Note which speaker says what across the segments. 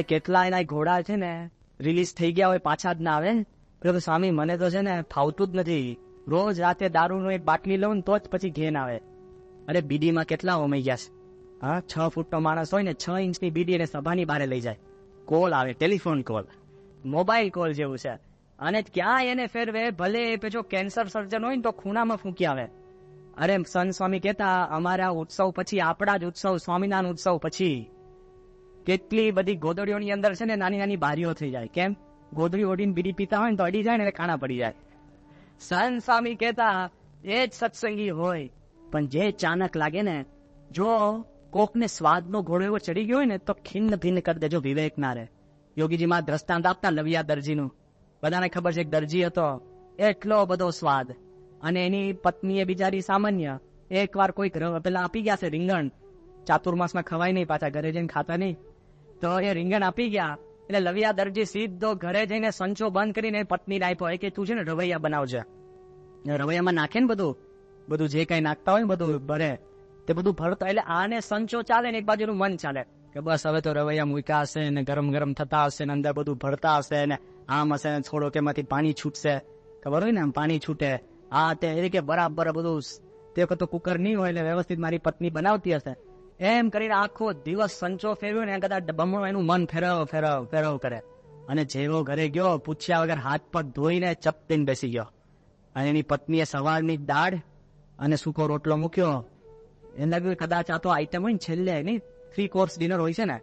Speaker 1: કેટલા એના ઘોડા છે ને રિલીઝ થઈ ગયા હોય પાછા જ ના આવે. તો સ્વામી મને તો છે ને ફાવતું જ નથી, રોજ રાતે દારૂનો એક બાટલી લઉં તો જ પછી ઘેન આવે. અરે બીડીમાં કેટલા હોમાઈ ગયા છે. હા, 6 ફૂટનો માણસ હોય ને 6 ઇંચની બીડી એને સભાની બહાર લઈ જાય. કોલ આવે, ટેલિફોન કોલ, મોબાઈલ કોલ જેવું છે. અને ક્યાં એને ફેરવે, ભલે એ જો કેન્સર સર્જન હોય ને તો ખૂણામાં ફૂંકી આવે. અરે સંત સ્વામી કહેતા અમારા ઉત્સવ પછી, આપણા જ ઉત્સવ સ્વામિનારાયણ ઉત્સવ પછી કેટલી બધી ગોદડીઓની અંદર છે ને નાની નાની બારીઓ થઈ જાય. કેમ? ગોદડી ઓઢીને બીડી પીતા હોય ને તો અડી જાય ને કાણા પડી જાય. સંત સ્વામી કહેતા એ જ સત્સંગી હોય. પણ જે ચાનક લાગે ને, જો કોકને સ્વાદનો ઘોડો એવો ચડી ગયો હોય ને તો ખિન્ન ભિન્ન કરી દેજો, વિવેક ના રહે. યોગીજી માં દ્રષ્ટાંત આપતા લવિયા દરજીનું. બધાને ખબર છે, એક દરજી હતો, એટલો બધો સ્વાદ. અને એની પત્ની એ બિચારી સામાન્ય. એકવાર કોઈક પેલા આપી ગયા છે રીંગણ, ચાતુર્માસમાં ખવાય નહીં, પાછા ઘરે જઈને ખાતા નહીં, તો એ રીંગણ આપી ગયા. એટલે લવિયા દરજી સીધો ઘરે જઈને સંચો બંધ કરીને પત્નીને આપ્યો કે તું છે ને રવૈયા બનાવજે. રવૈયામાં નાખે ને બધું જે કઈ નાખતા હોય ને બધું ભરે, તે બધું ભરતા. એટલે આને સંચો ચાલે ને એક બાજુનું મન ચાલે કે બસ હવે તો રવૈયા મૂક્યા હશે ને ગરમ ગરમ થતા હશે ને અંદર બધું ભરતા હશે ને આમ હશે ને થોડો કે એમાંથી પાણી છૂટશે, ખબર હોય ને આમ પાણી છૂટે. હા, તે કે બરાબર બધું તે વખત તો કુકર નહીં હોય એટલે વ્યવસ્થિત મારી પત્ની બનાવતી હશે. એમ કરીને આખો દિવસ સંચો ફેરવ્યો ને કદાચ બમણો એનું મન ફેરવ કરે. અને જેવો ઘરે ગયો પૂછ્યા વગર હાથ પગ ધોઈને ચપ દઈને બેસી ગયો. અને એની પત્નીએ સવારની દાળ અને સૂકો રોટલો મૂક્યો. એને લાગ્યું કદાચ આ તો આઈટમ હોય ને છેલ્લે નહીં, 3 કોર્સ ડિનર હોય છે ને,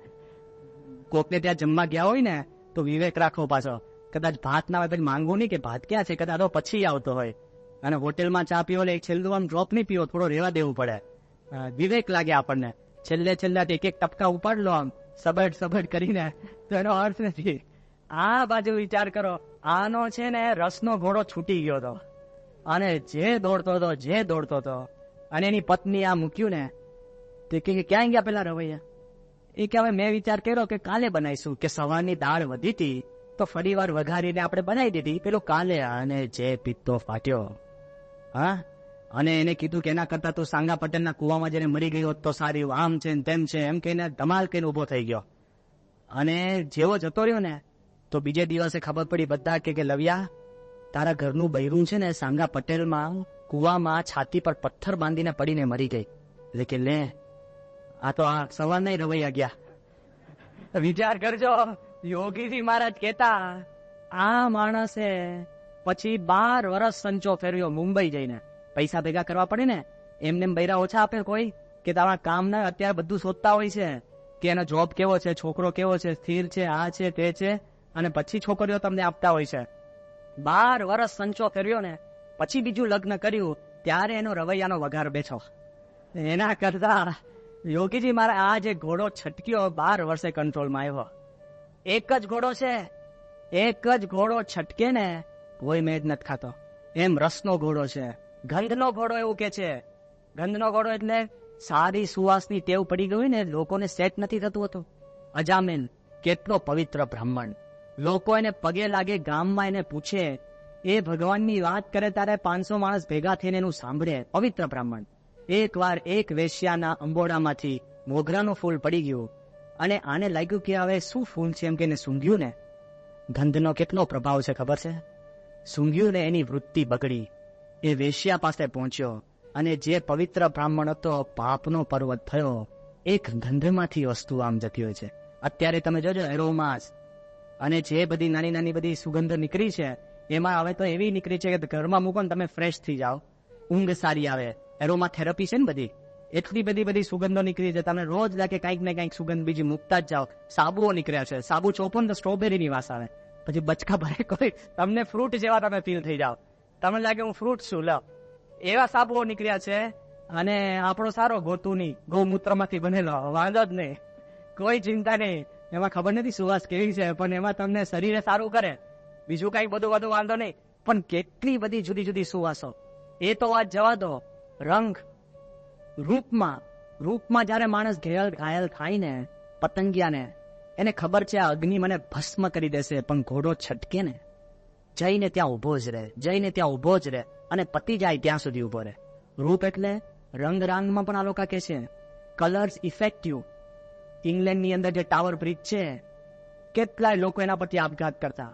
Speaker 1: કોકને ત્યાં જમવા ગયા હોય ને તો વિવેક રાખો પાછો. કદાચ ભાત ના હોય પછી માંગવું નહીં કે ભાત ક્યાં છે, કદાચ તો પછી આવતો હોય. અને હોટેલમાં ચા પીવો એટલે એક છેલ્લું આમ ડ્રોપ નહીં પીવો, થોડો રેવા દેવું પડે. વિવેક લાગે આપણને. છેલ્લે એક એક ટપકા ઉપાડ લો આમ સબડ કરીને, તો એનો અર્થ નથી. આ બાજુ વિચાર કરો, આનો છે ને રસનો ઘોડો છૂટી ગયો હતો અને જે દોડતો હતો અને એની પત્ની આ મૂક્યું ને તે કે ક્યાં ગયા પેલા રવૈયા? એ કે હવે મેં વિચાર કર્યો કે કાલે બનાવીશું, કે સવારની દાળ વધી હતી તો ફરી વાર વઘારીને આપણે બનાવી દીધી પેલો કાલે. અને જે પિત્તો ફાટ્યો. હા, અને એને કીધું કે એના કરતા તો સાંગા પટેલના કુવામાં જઈને મરી ગયો તો સારી, આમ છે ને તેમ છે એમ કહીને ધમાલ કહીને ઉભો થઈ ગયો. અને જેવો જતો રહ્યો ને તો બીજે દિવસે ખબર પડી બધા કે લવિયા તારા ઘરનું બૈરું છે ને સાંગા પટેલમાં કુવામાં છાતી પર પથ્થર બાંધીને પડીને મરી ગઈ. એટલે કે લે, આ તો આ સવારના રવૈયા ગયા. વિચાર કરજો, યોગીજી મહારાજ કહેતા આ માણસે પછી 12 વર્ષ સંચો ફેરવ્યો મુંબઈ જઈને. પૈસા ભેગા કરવા પડે ને, એમને બૈરા ઓછા આપે કોઈ, કે તમારા કામ ના અત્યારે બધું શોધતા હોય છે કે એનો જોબ કેવો છે, છોકરો કેવો છે, સ્થિર છે, આ છે તે છે, અને પછી છોકરીઓ તમને આપતા હોય છે. 12 વર્ષ સંચો ફેરવ્યો ને પછી બીજું લગ્ન કર્યું ત્યારે એનો રવૈયાનો વઘાર બેઠો. એના કરતા યોગીજી મારા આ જે ઘોડો છટક્યો 12 વર્ષે કંટ્રોલમાં આવ્યો. એક જ ઘોડો છે, એક જ ઘોડો છટકે ને કોઈ મેદ નથી ખાતો. એમ રસનો ઘોડો છે, ગંધનો ઘોડો એવું કે છે. ગંધનો ઘોડો એટલે સારી સુવાસની ટેવ પડી ગઈ ને, લોકોને સેટ નથી થતું હતું. અજામેન કેટલો પવિત્ર બ્રાહ્મણ, લોકો એને પગે લાગે, ગામમાં એને પૂછે, એ ભગવાનની વાત કરે ત્યારે 500 માણસ ભેગા થઈને એનું સાંભળે. પવિત્ર બ્રાહ્મણ. એકવાર એક વેશ્યાના અંબોડામાંથી મોગરાનું ફૂલ પડી ગયું અને આને લાગ્યું કે હવે શું ફૂલ છે એમ કે એને સૂંઘ્યું ને. ગંધનો કેટલો પ્રભાવ છે ખબર છે? સૂંઘ્યું ને એની વૃત્તિ બગડી. એ વેશ્યા પાસે પહોંચ્યો અને જે પવિત્ર બ્રાહ્મણ હતો પાપનો પર્વત થયો. એક ગંધમાંથી વસ્તુ આમ જતી હોય છે. અત્યારે તમે જોજો એરોમાસ અને જે બધી નાની નાની બધી સુગંધ નીકળી છે, એમાં હવે તો એવી નીકળી છે કે ઘરમાં મૂકો ને તમે ફ્રેશ થઈ જાઓ, ઊંઘ સારી આવે. એરોમા થેરપી છે ને બધી, એટલી બધી સુગંધો નીકળી છે, તમને રોજ લાગે કંઈક ને કંઈક સુગંધ બીજી મૂકતા જ જાઓ. સાબુઓ નીકળ્યા છે, સાબુ ચોપો ને તો સ્ટ્રોબેરીની વાસ આવે, પછી બચકા ભરે કોઈ, તમને ફ્રૂટ જેવા તમે ફીલ થઈ જાઓ, તમને લાગે હું ફ્રૂટ છું. લો, એવા સાબુઓ નીકળ્યા છે. અને આપણો સારો ગોતુની ગૌમૂત્રમાંથી બનેલો, વાંધો જ નહીં, કોઈ ચિંતા નહીં. એમાં ખબર નથી સુવાસ કેવી છે, પણ એમાં તમને શરીરે સારું કરે, બીજું કઈ બધું વાંધો નહીં. પણ કેટલી બધી જુદી જુદી સુવાસો, એ તો વાત જવા દો. રંગ, રૂપમાં જયારે માણસ ઘાયલ થાય ને, પતંગિયાને એને ખબર છે આ અગ્નિ મને ભસ્મ કરી દેશે, પણ ઘોડો છટકે ને જઈને ત્યાં ઉભો જ રહે અને પતી જાય ત્યાં સુધી ઉભો રહે. રૂપ એટલે રંગમાં પણ આ લોકો કે છે કલર્સ ઇફેક્ટિવ. ઇંગ્લેન્ડની અંદર જે ટાવર બ્રિજ છે કેટલાય લોકો એના પરથી આપઘાત કરતા.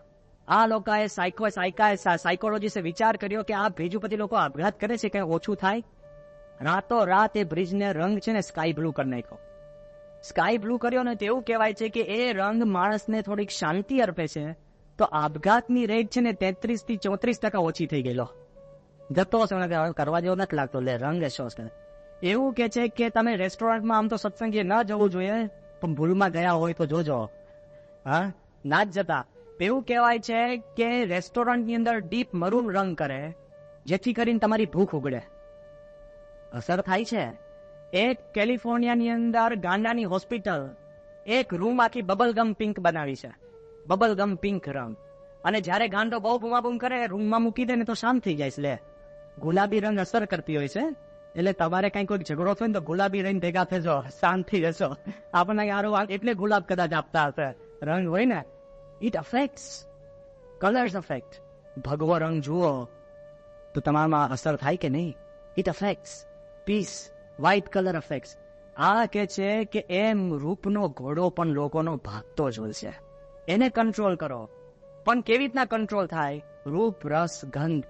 Speaker 1: આ લોકોએ સાયકોલોજીસે વિચાર કર્યો કે આ બ્રિજ ઉપરથી લોકો આપઘાત કરે છે, કઈ ઓછું થાય. રાતો રાત એ બ્રિજને રંગ છે ને સ્કાય બ્લુ કરી નાખ્યો. સ્કાય બ્લુ કર્યો ને તો એવું કહેવાય છે કે એ રંગ માણસને થોડીક શાંતિ અર્પે છે. તો આપઘાતની રેટ છે ને 33 થી 34% ઓછી થઈ ગયેલો. જતો કરવા જેવો નથી લાગતો. લે રંગ શો એવું કે છે કે તમે રેસ્ટોરન્ટમાં આમ તો સત્સંગીએ ન જવું જોઈએ, પણ ભૂલમાં ગયા હોય તો જોજો, હા ના જ જતા. એવું કહેવાય છે કે રેસ્ટોરન્ટની અંદર ડીપ મરૂન રંગ કરે, જેથી કરીને તમારી ભૂખ ઉગડે. અસર થાય છે. એક કેલિફોર્નિયાની અંદર ગાંડાની હોસ્પિટલ એક રૂમ આખી બબલગમ પિંક બનાવી છે, બબલગમ પિંક રંગ. અને જયારે ગાંડો બહુ બૂમાબૂમ કરે રૂમમાં મૂકી દે ને તો શાંત થઈ જાય છે. લે ગુલાબી રંગ અસર કરતી હોય છે, એટલે તમારે કઈ કોઈ ઝઘડો થયો ને તો ગુલાબી રંગ ભેગા થજો, શાંત થઈ જશો. આપણને યારો એટલે ગુલાબ કદાચ આપતા હશે. રંગ હોય ને ઇટ અફેક્ટ્સ, કલર્સ અફેક્ટ. ભગવો રંગ જુઓ તો તમારામાં અસર થાય કે નહીં? It affects peace. White colour affects. આ કે છે કે એમ રૂપનો ઘોડો પણ લોકોનો ભાગતો જ હોય છે, એને કંટ્રોલ કરો. પણ કેવી રીતના કંટ્રોલ થાય? રૂપ, રસ, ગંધ,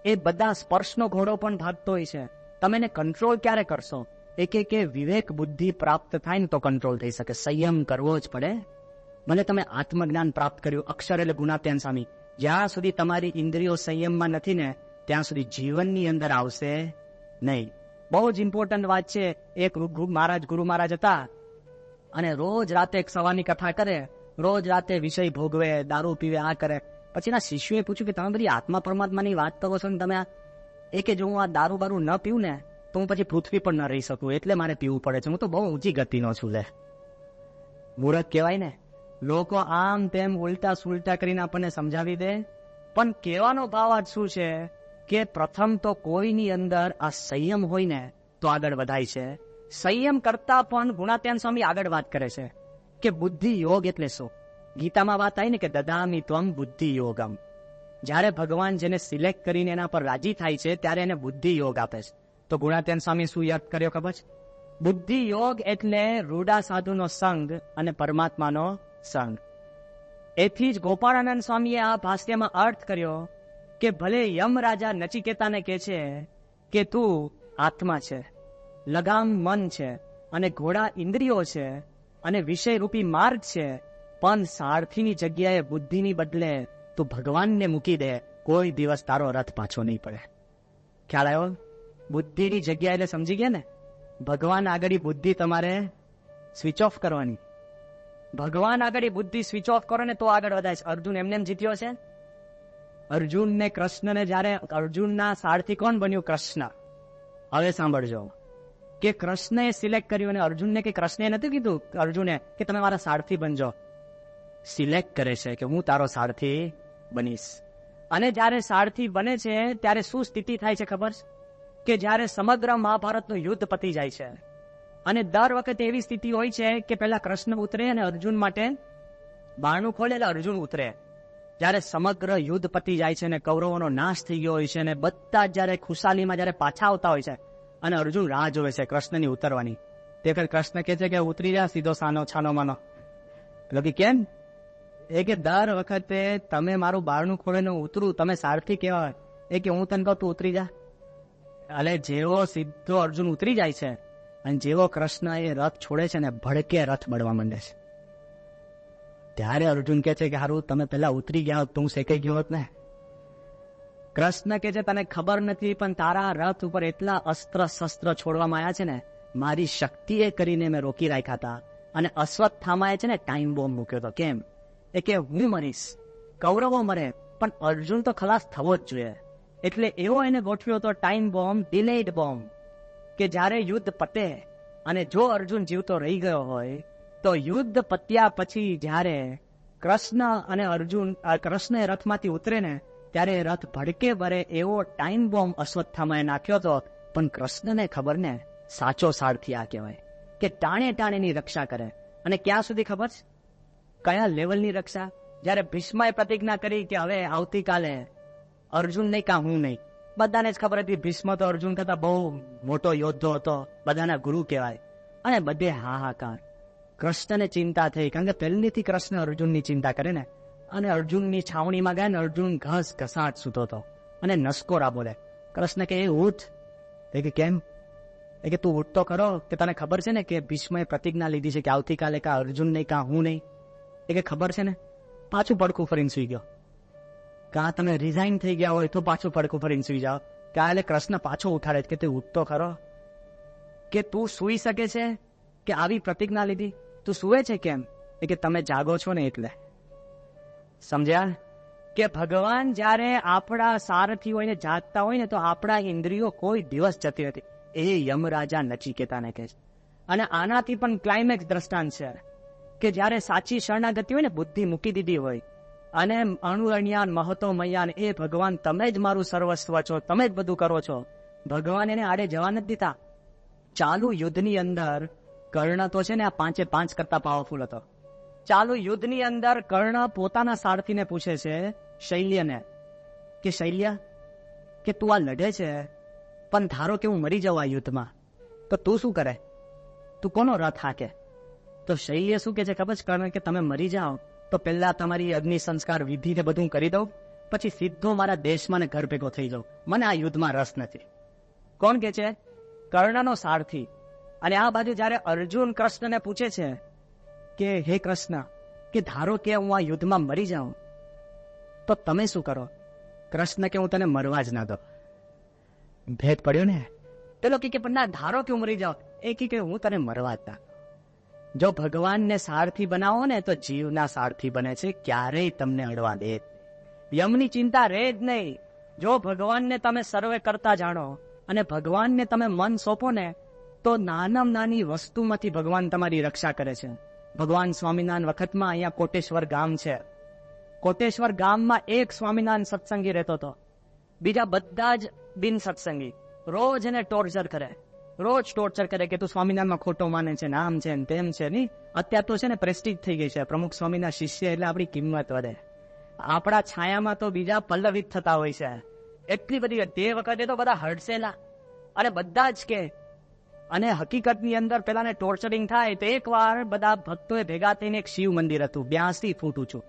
Speaker 1: એ બધા સ્પર્શનો ઘોડો પણ ભાગતો હોય છે. તમે એને કંટ્રોલ ક્યારે કરશો? એક વિવેક બુદ્ધિ પ્રાપ્ત થાય ને તો કંટ્રોલ થઈ શકે. સંયમ કરવો જ પડે. મને તમે આત્મજ્ઞાન પ્રાપ્ત કર્યું, અક્ષર એટલે ગુણાત્યાન સ્વામી. જ્યાં સુધી તમારી ઇન્દ્રિયો સંયમમાં નથી ને ત્યાં સુધી જીવનની અંદર આવશે નહીં. બહુ જ ઇમ્પોર્ટન્ટ વાત છે. એક ગુરુ મહારાજ હતા અને રોજ રાતે એક સવાની કથા કરે, રોજ રાતે વિષય ભોગવે, દારૂ પીવે, આ કરે. પછી એના શિષ્યોએ પૂછ્યું કે તમે બધી આત્મા પરમાત્માની વાત કરો છો ને તમે જો હું આ દારૂ બારૂ ન પીવું ને તો હું પછી પૃથ્વી પર ન રહી શકું, એટલે મારે પીવું પડે છે. હું તો બહુ ઊંચી ગતિનો છું. લે મૂર્ખ કહેવાય ને. લોકો આમ તેમ ઉલટા સુલટા કરીને આપણને સમજાવી દે, પણ કહેવાનો ભાવ જ શું છે કે પ્રથમ તો કોઈની અંદર આ સંયમ હોય ને તો આગળ વધાય છે. સંયમ કરતા પણ ગુણાત્યાન સ્વામી આગળ વાત કરે છે કે બુદ્ધિ યોગ એટલે શું? ગીતામાં વાત આવી ને કે દદામી ત્વમ બુદ્ધિ યોગમ. જ્યારે ભગવાન જેને સિલેક્ટ કરીને એના પર રાજી થાય છે ત્યારે એને બુદ્ધિ યોગ આપે છે. તો ગુણાત્યાન સ્વામી શું યાદ કર્યો ખબર છે? બુદ્ધિ યોગ એટલે રૂડા સાધુનો સંગ અને પરમાત્માનો સંગ. એથી જ ગોપાળાનંદ સ્વામીએ આ ભાષ્યમાં અર્થ કર્યો કે ભલે યમ રાજા નચિકેતાને કહે છે કે તું આત્મા છે, લગામ મન છે, અને ઘોડા ઇન્દ્રિયો છે, અને વિષય રૂપી માર્ગ છે, પણ સારથીની જગ્યાએ બુદ્ધિની બદલે તું ભગવાનને મૂકી દે, કોઈ દિવસ તારો રથ પાછો નહીં પડે. ખ્યાલ આવ્યો? બુદ્ધિની જગ્યા એટલે સમજી ગયા ને? ભગવાન આગળ બુદ્ધિ તમારે સ્વિચ ઓફ કરવાની. ભગવાન આગળ બુદ્ધિ સ્વિચ ઓફ કરો ને તો આગળ વધાય છે. અર્જુન એમને જીત્યો છે. અર્જુનને કૃષ્ણને જ્યારે અર્જુનના સારથી કોણ બન્યું? કૃષ્ણ. હવે સાંભળજો કે કૃષ્ણએ સિલેક્ટ કર્યું અને અર્જુનને કે કૃષ્ણએ નથી કીધું અર્જુને કે તમે મારા સારથી બનજો. સિલેક્ટ કરે છે કે હું તારો સારથી બનીશ. અને જ્યારે સારથી બને છે ત્યારે શું સ્થિતિ થાય છે ખબર છે? કે જ્યારે સમગ્ર મહાભારતનું યુદ્ધ પતી જાય છે અને દર વખતે એવી સ્થિતિ હોય છે કે પહેલા કૃષ્ણ ઉતરે અને અર્જુન માટે બારણું ખોલે એટલે અર્જુન ઉતરે. જ્યારે સમગ્ર યુદ્ધ પતી જાય છે અને કૌરવોનો નાશ થઈ ગયો હોય છે અને બધા જયારે ખુશાલીમાં જયારે પાછા આવતા હોય છે અને અર્જુન રાહ જોવે છે કૃષ્ણની ઉતરવાની, તે વખતે કૃષ્ણ કહે છે કે ઉતરી જા સીધો સાનો છાનો માનો. એટલે કેમ? એ કે દર વખતે તમે મારું બારણું ખોલીને ઉતરું, તમે સારથી કહેવાય. એ કે હું તને કહું તું ઉતરી જા. એટલે જેવો સીધો અર્જુન ઉતરી જાય છે અને જેવો કૃષ્ણ એ રથ છોડે છે ને ભડકે રથ બળવા માંડે છે, ત્યારે અર્જુન કહે છે કે હારું તમે પેલા ઉતરી ગયા હોત તો હું શેકાઈ ગયો હોત ને. કૃષ્ણ કહે છે તને ખબર નથી પણ તારા રથ ઉપર એટલા અસ્ત્ર શસ્ત્ર છોડવામાં આવ્યા છે ને મારી શક્તિએ કરીને મેં રોકી રાખ્યા હતા. અને અશ્વત્થામાએ છે ને ટાઈમ બોમ્બ મૂક્યો હતો. કેમ? એ કે હું મરીશ, કૌરવો મરે, પણ અર્જુન તો ખલાસ થવો જ જોઈએ. એટલે એવો એને ગોઠવ્યો હતો ટાઈમ બોમ્બ, ડિલેડ બોમ્બ, કે જ્યારે યુદ્ધ પતે અને જો અર્જુન જીવતો રહી ગયો હોય તો યુદ્ધ પત્યા પછી જ્યારે કૃષ્ણ અને અર્જુન કૃષ્ણ રથમાંથી ઉતરે ને ત્યારે રથ ભડકે ભરે એવો ટાઈમ બોમ્બ અશ્વત્થામાએ નાખ્યો હતો. પણ કૃષ્ણને ખબર ને સાચો સારથી આ કહેવાય કે ટાણે ટાણેની રક્ષા કરે. અને ક્યાં સુધી ખબર છે? કયા લેવલની રક્ષા? જ્યારે ભીષ્માએ પ્રતિજ્ઞા કરી કે હવે આવતીકાલે અર્જુન નહીં કા હું નહીં. બધાને જ ખબર હતી ભીષ્મ તો અર્જુન કરતા બહુ મોટો યોદ્ધો હતો, બધાના ગુરુ કહેવાય. અને બધે હાહાકાર. કૃષ્ણને ચિંતા થઈ, કારણ કે પહેલેથી કૃષ્ણ અર્જુનની ચિંતા કરે ને. અને અર્જુનની છાવણીમાં ગયા ને અર્જુન ઘસ ઘસાટ સૂતો હતો અને નસકોરા બોલે. કૃષ્ણ કે એ ઉઠ. એ કે કેમ? એ કે તું ઉઠતો ખરો, કે તને ખબર છે ને કે ભીષ્મએ પ્રતિજ્ઞા લીધી છે કે આવતીકાલે કાં અર્જુન નહીં કાં હું નહીં. એ કે ખબર છે ને. પાછું પડખું ફરીને સુઈ ગયો. કાં તમે રિઝાઇન થઈ ગયા હોય તો પાછું પડખું ફરીને સુઈ જાઓ. કાલે કૃષ્ણ પાછો ઉઠાડે કે તું ઉઠતો ખરો, કે તું સુઈ શકે છે, કે આવી પ્રતિજ્ઞા લીધી, તું સુવે છે કેમ? એ કે તમે જાગો છો ને એટલે. સમજ્યા? કે ભગવાન જ્યારે આપણા સારથી હોય ને જાગતા હોય ને તો આપણા ઇન્દ્રિયો કોઈ દિવસ જતી નથી. એ યમરાજા નચિકેતાને કહે છે. અને આનાથી પણ ક્લાઇમેક્સ દ્રષ્ટાંત છે કે જ્યારે સાચી શરણાગતિ હોય ને, બુદ્ધિ મૂકી દીધી હોય અને અણુરણ્યાન મહતો મયાન, એ ભગવાન તમે જ મારું સર્વસ્વ છો, તમે જ બધું કરો છો. ભગવાન એને આડે જવા નથી દીધા. ચાલુ યુદ્ધની અંદર કર્ણ તો છે ને આ 5 કરતા પાવરફુલ હતો. ચાલુ યુદ્ધની અંદર કર્ણ પોતાના સારથીને પૂછે છે, શૈલ્યને, કે શૈલ્ય, કે તું આ લડે છે પણ ધારો કે હું મરી જાઉં આ યુદ્ધમાં, તો તું શું કરે? તું કોનો રથ હાકે? તો શૈલ્ય શું કે છે ખબર છે કર્ણ, કે તમે મરી જાઓ તો પહેલા તમારી અગ્નિ સંસ્કાર વિધિ ને બધું કરી દઉં, પછી સીધો મારા દેશમાં ને ઘર ભેગો થઈ જાઉં, મને આ યુદ્ધમાં રસ નથી. કોણ કે છે? કર્ણનો સારથી. અને આ બાજુ જયારે અર્જુન કૃષ્ણને પૂછે છે કે હે કૃષ્ણ, કે ધારો કે હું આ યુદ્ધમાં મરી જાઉં તો તમે શું કરો? કૃષ્ણ કે હું તને મરવા જ ના દો. ભેદ પડ્યો ને. પેલો કે પણ ના, ધારો કે હું મરી જાઉં, એ કે હું તને મરવા જ ના. જો ભગવાનને સારથી બનાવો ને તો જીવના સારથી બને છે, ક્યારેય તમને અડવા દે. યમની ચિંતા રહે જ નહીં. જો ભગવાનને તમે સર્વે કરતા જાણો અને ભગવાનને તમે મન સોંપો ને તો નાનામાં નાની વસ્તુમાંથી ભગવાન તમારી રક્ષા કરે છે. ભગવાન સ્વામિનારાયણ વખતમાં અહીંયા કોટેશ્વર ગામ છે. કોટેશ્વર ગામમાં એક સ્વામિનારાયણ સત્સંગી રહેતો હતો, બીજા બધા જ બિન સત્સંગી. રોજ એને ટોર્ચર કરે, રોજ ટોર્ચર કરે કે તું સ્વામિનારાયણમાં ખોટો માને છે, નામ છે ને તેમ છે. નહીં, અત્યારે તો છે ને પ્રેસ્ટીજ થઈ ગઈ છે, પ્રમુખ સ્વામીના શિષ્ય એટલે આપણી કિંમત વધે. આપણા છાયામાં તો બીજા પલ્લવિત થતા હોય છે. એટલી બધી તે વખતે તો બધા હડસેલા અને બધા જ કે. અને હકીકતની અંદર પેલાને ટોર્ચરિંગ થાય તો એકવાર બધા ભક્તોએ ભેગા થઈને એક શિવ મંદિર હતું 82 ફૂટ ઊંચું.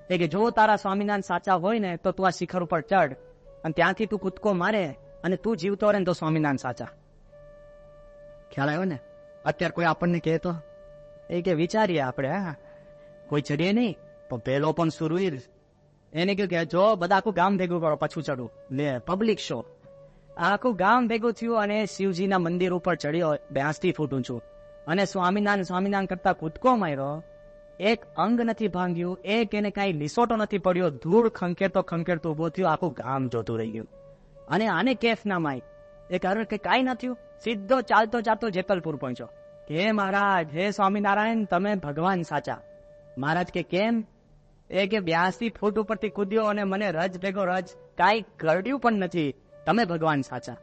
Speaker 1: એ કે જો તારા સ્વામિનારાયણ સાચા હોય ને તો તું આ શિખર ઉપર ચડ અને ત્યાંથી તું કૂદકો મારે અને તું જીવતો રહે ને તો સ્વામિનારાયણ સાચા. ખ્યાલ આવ્યો ને? અત્યારે કોઈ આપણને કહે તો એ કે વિચારીએ આપણે, હા કોઈ ચડીએ નહીં, પણ પેલો પણ સુરવીર એને કહ્યું કે જો બધા આખું ગામ ભેગું કરો પછી ચડું. લે, પબ્લિક શો. આખું ગામ ભેગું થયું અને શિવજીના મંદિર ઉપર ચડ્યો 82 ફૂટ ઊંચું અને સ્વામિનારાયણ કરતા કૂદકો માર્યો. એક અંગ નથી ભાંગ્યું, એક એને કાંઈ લીસોટો નથી પડ્યો, ધૂળ ખંખેરતો ઉભો થયો, આખું ગામ જોતું રહી ગયું. અને આને કેફ ના માય એ કારણ કે કાંઈ ન થયું, સીધો ચાલતો જેતલપુર પહોંચ્યો. કે મહારાજ, હે સ્વામિનારાયણ, તમે ભગવાન સાચા. મહારાજ કે કેમ? એ કે 82 ફૂટ ઉપરથી કૂદ્યો અને મને રજ ભેગો રજ, કાંઈ કરડ્યું પણ નથી, તમે ભગવાન સાચા.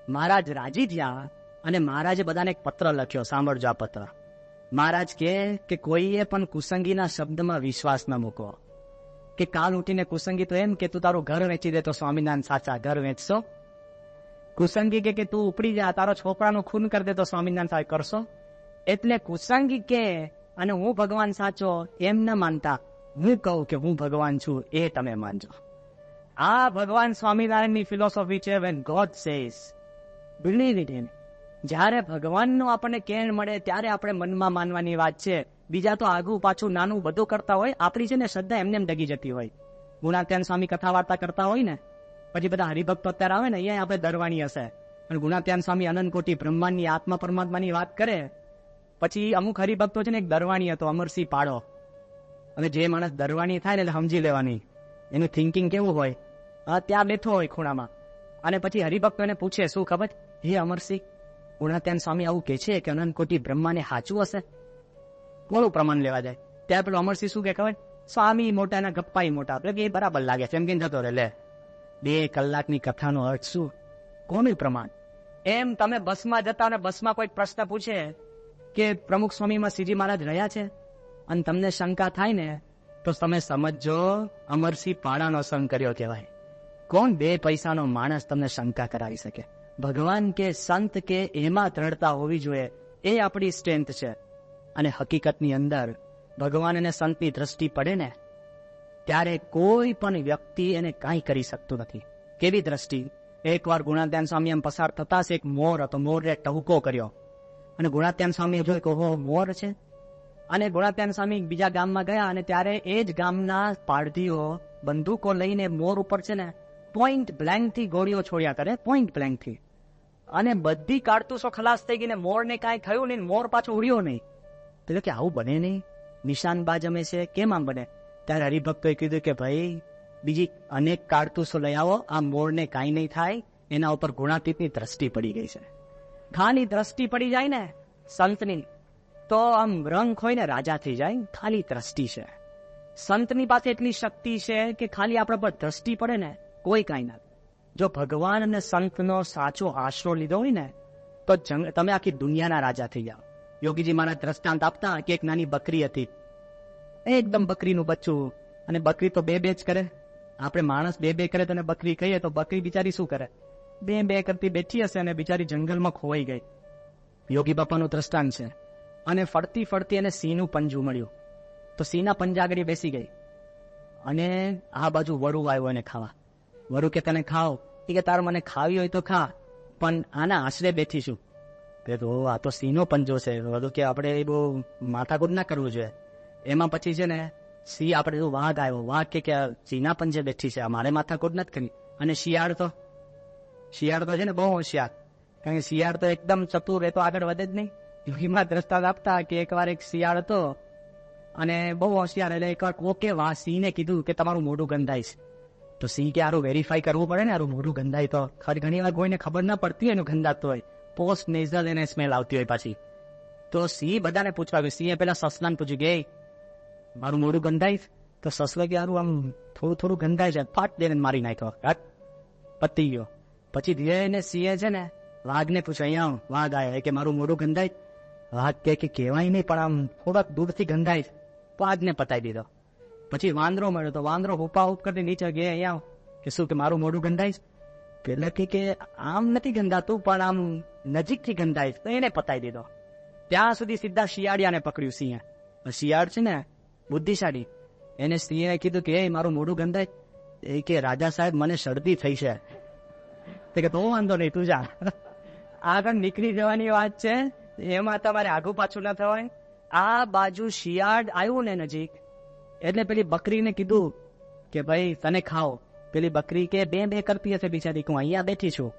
Speaker 1: મહારાજ રાજી થયા અને મહારાજે બધાને એક પત્ર લખ્યો, સાંભળજો આ પત્ર. મહારાજ કે કોઈએ પણ કુસંગીના શબ્દમાં વિશ્વાસ ન મૂકો. કે કાલ ઉઠીને કુસંગી તો એમ કે તું તારું ઘર વેચી દે તો સ્વામિનારાયણ સાચા, ઘર વેચશો? કુસંગી કે તું ઉપડી જા, તારો છોકરાનું ખૂન કરી દે તો સ્વામિનારાયણ સાહેબ કરશો? એટલે કુસંગી કે અને હું ભગવાન સાચો એમ ન માનતા, હું કહું કે હું ભગવાન છું એ તમે માનજો. આ ભગવાન સ્વામિનારાયણની ફિલોસોફી છે. when God says believe it in. જ્યારે ભગવાનનું આપણને કેણ મળે ત્યારે આપણે મનમાં માનવાની વાત છે. બીજા તો આગું પાછું નાનું બધું કરતા હોય, આપણી છે ને શ્રદ્ધા એમને એમ ડગી જતી હોય. ગુણાત્યાન સ્વામી કથા વાર્તા કરતા હોય ને, પછી બધા હરિભક્તો અત્યારે આવે ને, અહીંયા આપણે દરવાણી હશે અને ગુણાત્યાન સ્વામી અનંતકોટી બ્રહ્માંડની આત્મા પરમાત્માની વાત કરે. પછી અમુક હરિભક્તો છે ને, એક દરવાણી હતો અમરસિંહ પાડો, અને જે માણસ દરવાણી થાય ને એટલે સમજી લેવાની એનું થિંકિંગ કેવું હોય. ત્યાં બેઠો હોય ખૂણામાં અને પછી હરિભક્તો એને પૂછે, શું ખબર હે અમરસિંહ, ગુણાત્યાન સ્વામી આવું કે છે કે અનંતકોટી બ્રહ્માને સાચું હશે? કોનું પ્રમાણ લેવા જાય? ત્યાં પેલો અમરસિંહ શું કે ખબર? સ્વામી મોટા ના ગપ્પાઈ મોટા, એટલે એ બરાબર લાગે છે એમ કહીને જતો રહે. લે, 2 કલાકની કથાનો અર્થ શું? કોનું પ્રમાણ? એમ તમે બસમાં જતા અને બસમાં કોઈ પ્રશ્ન પૂછે કે પ્રમુખ સ્વામીમાં શ્રીજી મહારાજ રહ્યા છે અને તમને શંકા થાય ને તો તમે સમજો અમરસિંહ પાડાનો સંગ કર્યો કહેવાય. કોણ 2 પૈસાનો માણસ તમને શંકા કરાવી શકે? ભગવાન કે સંત કે એમાં દ્રઢતા હોવી જોઈએ, એ આપણી સ્ટ્રેન્થ છે. અને હકીકતની અંદર ભગવાન અને સંતની દ્રષ્ટિ પડે ને ત્યારે કોઈ પણ વ્યક્તિ એને કાંઈ કરી શકતું નથી. કેવી દ્રષ્ટિ? એકવાર ગુણાત્યાન સ્વામી એમ પસાર થતા એક મોર હતો, મોરે ટહુકો કર્યો અને ગુણાત્યાન સ્વામી જોઈ કે ઓહો મોર છે. અને ગુણાત્યાન સ્વામી બીજા ગામમાં ગયા અને ત્યારે એ જ ગામના પારધીઓ બંદૂકો લઈને મોર ઉપર છે ને પોઈન્ટ બ્લેન્ક થી ગોળીઓ છોડ્યા કરે, પોઈન્ટ બ્લેન્ક થી. અને બધી કારતૂસો ખલાસ થઈ ગઈ ને મોરને કાંઈ થયું નહીં, મોર પાછો ઉડ્યો નહીં. એટલે કે આવું બને નહીં, નિશાનબાજ અમે છે, કેમ આમ બને? ત્યારે હરિભક્તોએ કીધું કે ભાઈ બીજી અનેક કારતૂસો લઈ આવો, આ મોરને કાંઈ નહીં થાય, એના ઉપર ગુણાતીતની દ્રષ્ટિ પડી ગઈ છે. ખાલી દ્રષ્ટિ પડી જાય ને સંતની તો આમ રંગ હોય ને રાજા થઈ જાય. ખાલી દ્રષ્ટિ છે. સંતની પાસે એટલી શક્તિ છે કે ખાલી આપણા પર દ્રષ્ટિ પડે ને કોઈ કાંઈ ના. જો ભગવાન અને સંતનો સાચો આશરો લીધો હોય ને તો તમે આખી દુનિયાના રાજા થઈ જાઓ. યોગીજી મારા દ્રષ્ટાંત આપતા કે એક નાની બકરી હતી, એકદમ બકરીનું બચ્ચું, અને બકરી તો બે જ કરે. આપણે માણસ બે કરે તો બકરી કહીએ તો બકરી બિચારી શું કરે? બે કરતી બેઠી હશે અને બિચારી જંગલમાં ખોવાઈ ગઈ. યોગી બાપાનું દ્રષ્ટાંત છે. અને ફરતી ફરતી એને સિંહનું પંજું મળ્યું તો સિંહના પંજા આગળ બેસી ગઈ અને આ બાજુ વરુ આવ્યો એને ખાવા. વરુ કે તને ખાવ? એ કે તાર મને ખાવી હોય તો ખા, પણ આના આશરે બેઠીશું. તો આ તો સિંહનો પંજો છે, વરુ કે આપણે એ બહુ માથાકૂટ ના કરવું જોઈએ. એમાં પછી છે ને સિંહ આપણે વાઘ આવ્યો, વાઘ કે સિંહના પંજે બેઠી છે, મારે માથાકૂટ નથી કરી. અને શિયાળ તો છે ને બહુ હોશિયાર, કારણ કે શિયાળ તો એકદમ ચતુર, એ તો આગળ વધે જ નહીં. યોગીમાં દ્રષ્ટાંત આપતા કે એકવાર એક શિયાળ હતો અને બહુ હોશિયાર, એટલે એકવાર કોકે સિંહને કીધું કે તમારું મોઢું ગંધાય છે. તો સિંહ કે આરું વેરીફાઈ કરવું પડે ને, આરું મોઢું ગંધાય તો ઘણી વાર કોઈને ખબર ના પડતી હોય એનું ગંધાતું હોય, પોસ્ટ નેઝલ એને સ્મેલ આવતી હોય પાછી. તો સિંહ બધાને પૂછવા ગયું. સિંહે પેલા સસલાને પૂછ્યું કે મારું મોઢું ગંધાય? તો સસલા કે આમ થોડું ગંધાય છે, ફાટ દઈને મારી નાખ્યો, પતી ગયો. પછી ધીરે સિંહે છે ને વાઘને પૂછ્યું, અહીંયા વાઘ આવ્યો કે મારું મોઢું ગંધાય? વાઘ કે કહેવાય નહીં પણ આમ થોડાક દૂરથી ગંધાય. વાઘને પતાવી દીધો. પછી વાંદરો મળ્યો તો વાંદરો હુપા હુપ કરી નીચે ગયા, અહીંયા કે શું કે મારું મોઢું ગંધાય? પેલા કે આમ નથી ગંધાતું પણ આમ નજીકથી ગંધાય, તો એને પતાવી દીધો. ત્યાં સુધી સીધા શિયાળિયાને પકડ્યું સિંહે. શિયાળ છે ને બુદ્ધિશાળી, એને સિંહે કીધું કે મારું મોઢું ગંધાય? એ કે રાજા સાહેબ મને શરદી થઈ છે. તે કે તો વાંધો નહીં, તું જા, આગળ નીકળી જવાની વાત છે, એમાં તમારે આગું પાછું ના થવાય. આ બાજુ શિયાળ આવ્યું ને નજીક, એટલે પેલી બકરીને કીધું કે ભાઈ તને ખાઓ. પેલી બકરી કે બે કરતી હશે બિચારી, હું અહીંયા બેઠી છું.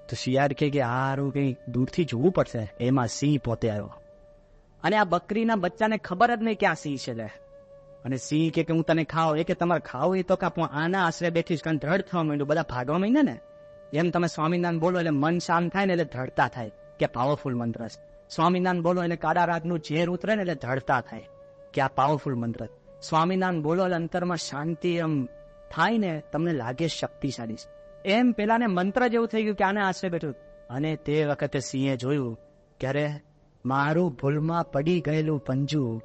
Speaker 1: તો શિયાળ કે હારું કઈ દૂરથી જોવું પડશે. એમાં સિંહ પોતે આવ્યો અને આ બકરીના બચ્ચાને ખબર જ નહીં કે આ સિંહ છે લે. અને સિંહ કે હું તને ખાવ? એ કે તમારે ખાવ એ તો કાપો, આના આશરે બેઠીશ, કારણ દ્રઢ થવા માંડ્યું, બધા ભાગવા માંડ્યા ને. એમ તમે સ્વામિનારાયણ બોલો એટલે મન શાંત થાય ને એટલે દ્રઢતા થાય કે પાવરફુલ મંત્ર છે. સ્વામિનારાયણ બોલો એટલે કાળા રાગનું ઝેર ઉતરે ને એટલે દ્રઢતા થાય કે આ પાવરફુલ મંત્ર. સ્વામિનારાયણ બોલો એટલે અંતરમાં શાંતિ એમ થાય ને, તમને લાગે શક્તિશાળી છે. એમ પેલાને મંત્ર જેવું થઈ ગયું કે આને આશરે બેઠું. અને તે વખતે સિંહે જોયું ક્યારે મારું ભૂલમાં પડી ગયેલું પંજું,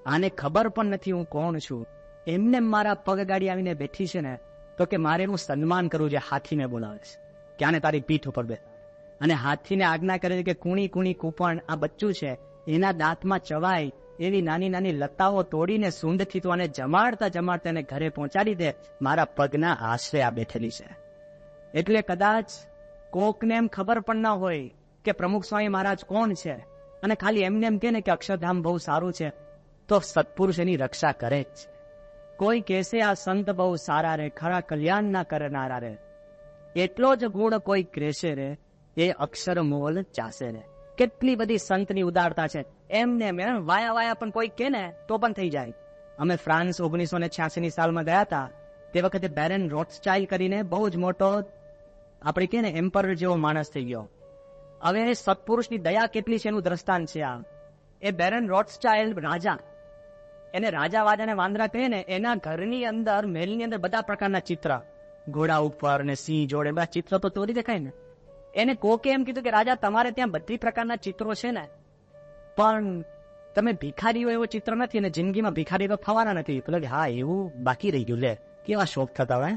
Speaker 1: આને ખબર પણ નથી હું કોણ છું, એમને મારા પગ ગાડી આવીને બેઠી છે ને, તો કે મારે એનું સન્માન કરવું છે. હાથીને બોલાવે છે કે આને તારી પીઠ ઉપર બે, અને હાથીને આજ્ઞા કરે છે કે કુણી કૂપણ આ બચ્ચું છે એના દાંતમાં ચવાય એવી નાની નાની લતાઓ તોડીને સૂંઢથી તો આને જમાડતા એને ઘરે પહોંચાડી દે, મારા પગના આશરે આ બેઠેલી છે. એટલે કદાચ કોકને એમ ખબર પણ ના હોય કે પ્રમુખ સ્વામી મહારાજ કોણ છે, અને ખાલી એમને એમ કે ને કે અક્ષરધામ બહુ સારું છે, તો સત્પુરુષ એની રક્ષા કરે જ છે. કોઈ કહેશે આ સંત બહુ સારા રે, ખરા કલ્યાણ ના કરનારા રે, એટલો જ ગુણ કોઈ કહેશે રે, એ અક્ષર મોલ ચાસે રે. કેટલી બધી સંતની ઉદારતા છે. એમને વાયા પણ કોઈ કે ને તો પણ થઈ જાય. અમે ફ્રાન્સ 1986 સાલમાં ગયા હતા, તે વખતે બેરન રોથસ્ચાઇલ્ડ કરીને બહુ જ મોટો આપણે કે ને એમ્પરર જેવો માણસ થઈ ગયો. હવે સત્પુરુષની દયા કેટલી છે એનું દ્રષ્ટાંત છે આ. એ બેરન રોથસ્ચાઇલ્ડ રાજા, એને રાજા વાજાને વાંદરા કહે ને, એના ઘરની અંદર મહેલની અંદર બધા પ્રકારના ચિત્ર, ઘોડા ઉપર ને સિંહ જોડે બધા ચિત્ર તો તોડી દેખાય ને. એને કોકે એમ કીધું કે રાજા તમારે ત્યાં બધી પ્રકારના ચિત્રો છે ને, પણ તમે ભિખારીઓ એવો ચિત્ર નથી, અને જિંદગીમાં ભિખારી તો થવાના નથી. પેલો કે હા એવું બાકી રહી ગયું, લે કેવા શોખ થતા હોય.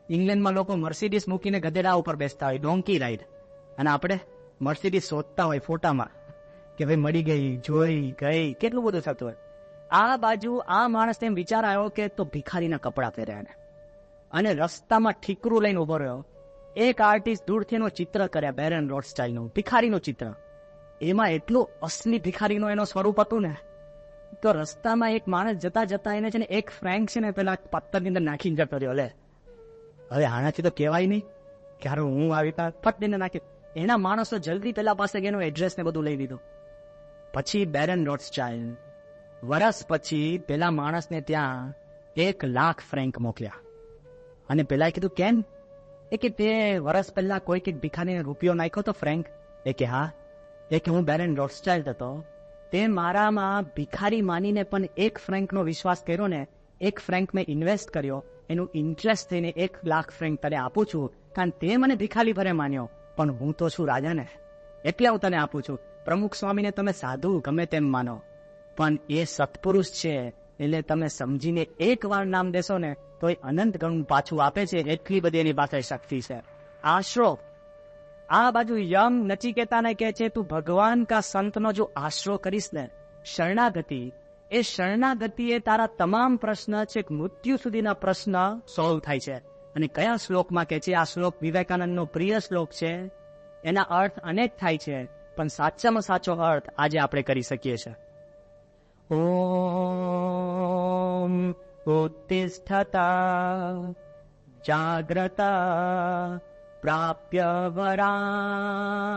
Speaker 1: ઇંગ્લેન્ડમાં લોકો મર્સિડીસ મૂકીને ગધેડા ઉપર બેસતા હોય, ડોંકી રાઈડ, અને આપણે મર્સિડીસ શોધતા હોય ફોટામાં. કે ભાઈ મળી ગઈ, જોઈ ગઈ, કેટલું બધું થતું હોય. આ બાજુ આ માણસ એમ વિચાર આવ્યો કે તો ભિખારીના કપડા પહેર્યા ને, અને રસ્તામાં ઠીકરું લઈને ઉભો રહ્યો. એક આર્ટિસ્ટ દૂરથી એનું ચિત્ર કર્યા, બેરન રોથસ્ચાઇલ્ડનું ભિખારીનું ચિત્ર. એમાં એટલું અસલી ભિખારીનું એનો સ્વરૂપ હતું ને, તો રસ્તામાં એક માણસ જતા જતા એને છે ને એક ફ્રેન્ક છે ને પેલા પત્તરની અંદર નાખીને જતો રહ્યો. લે હવે આનાથી તો કહેવાય નહીં કે હારું હું આવી તા ફટ દઈને નાખી. એના માણસો જલ્દી પેલા પાસે એનું એડ્રેસ ને બધું લઈ લીધું. પછી બેરન રોથસ્ચાઇલ્ડ વર્ષ પછી પેલા માણસને ત્યાં 1 લાખ ફ્રેન્ક મોકલ્યા. અને પેલા કીધું કેમ? એ કે તે વર્ષ પહેલા કોઈક એક ભિખારીને રૂપિયો નાખ્યો તો ફ્રેન્ક? એ કે હા. એ કે હું બેરન રોથસ્ચાઇલ્ડ હતો, તે મારામાં ભિખારી માનીને પણ 1 ફ્રેન્કનો વિશ્વાસ કર્યો ને, 1 ફ્રેન્ક મેં ઇન્વેસ્ટ કર્યો, એનું ઇન્ટરેસ્ટ થઈને 1 લાખ ફ્રેન્ક તને આપું છું, કારણ તે મને ભિખારી ભરે માન્યો, પણ હું તો છું રાજા ને, એટલે હું તને આપું છું. પ્રમુખ સ્વામીને તમે સાધુ ગમે તેમ માનો, પણ એ સત્પુરુષ છે, એટલે તમે સમજીને 1 વાર નામ દેશો ને તો એ અનંત ગણું પાછું આપે છે. એટલી બધી એની પાસે શક્તિ છે. આશરો આ બાજુ યમ નચિકેતાને કહે છે, તું ભગવાન કા સંતનો જો આશરો કરીશ ને, શરણાગતિ, એ શરણાગતિ એ તારા તમામ પ્રશ્ન છે મૃત્યુ સુધીના પ્રશ્ન સોલ્વ થાય છે. અને કયા શ્લોકમાં કહે છે? આ શ્લોક વિવેકાનંદનો પ્રિય શ્લોક છે. એના અર્થ અનેક થાય છે, પણ સાચામાં સાચો અર્થ આજે આપણે કરી શકીએ છીએ. ઓમ ઉત્તિષ્ઠતા જાગ્રતા પ્રાપ્ય વરાન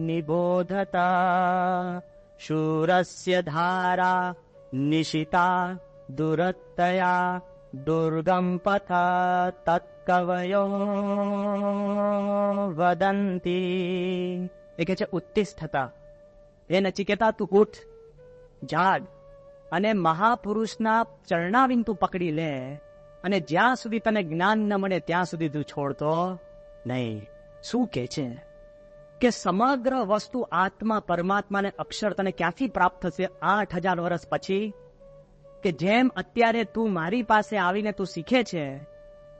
Speaker 1: નિબોધતા શૂરસ્ય ધારા નિશિતા દુરત્તયા દુર્ગમ પથા તત્કવયો વદંતી. એ કે છે ઉત્તિષ્ઠતા, એ નચિકેતા તું ઉઠ, જાગ, અને મહાપુરુષના ચરણાવીન તું પકડી લે, અને જ્યાં સુધી તને જ્ઞાન ન મળે ત્યાં સુધી તું છોડતો નહીં. શું કે છે કે સમગ્ર વસ્તુ આત્મા પરમાત્માને અક્ષર તને ક્યાંથી પ્રાપ્ત થશે? 8000 વર્ષ પછી. કે જેમ અત્યારે તું મારી પાસે આવીને તું શીખે છે,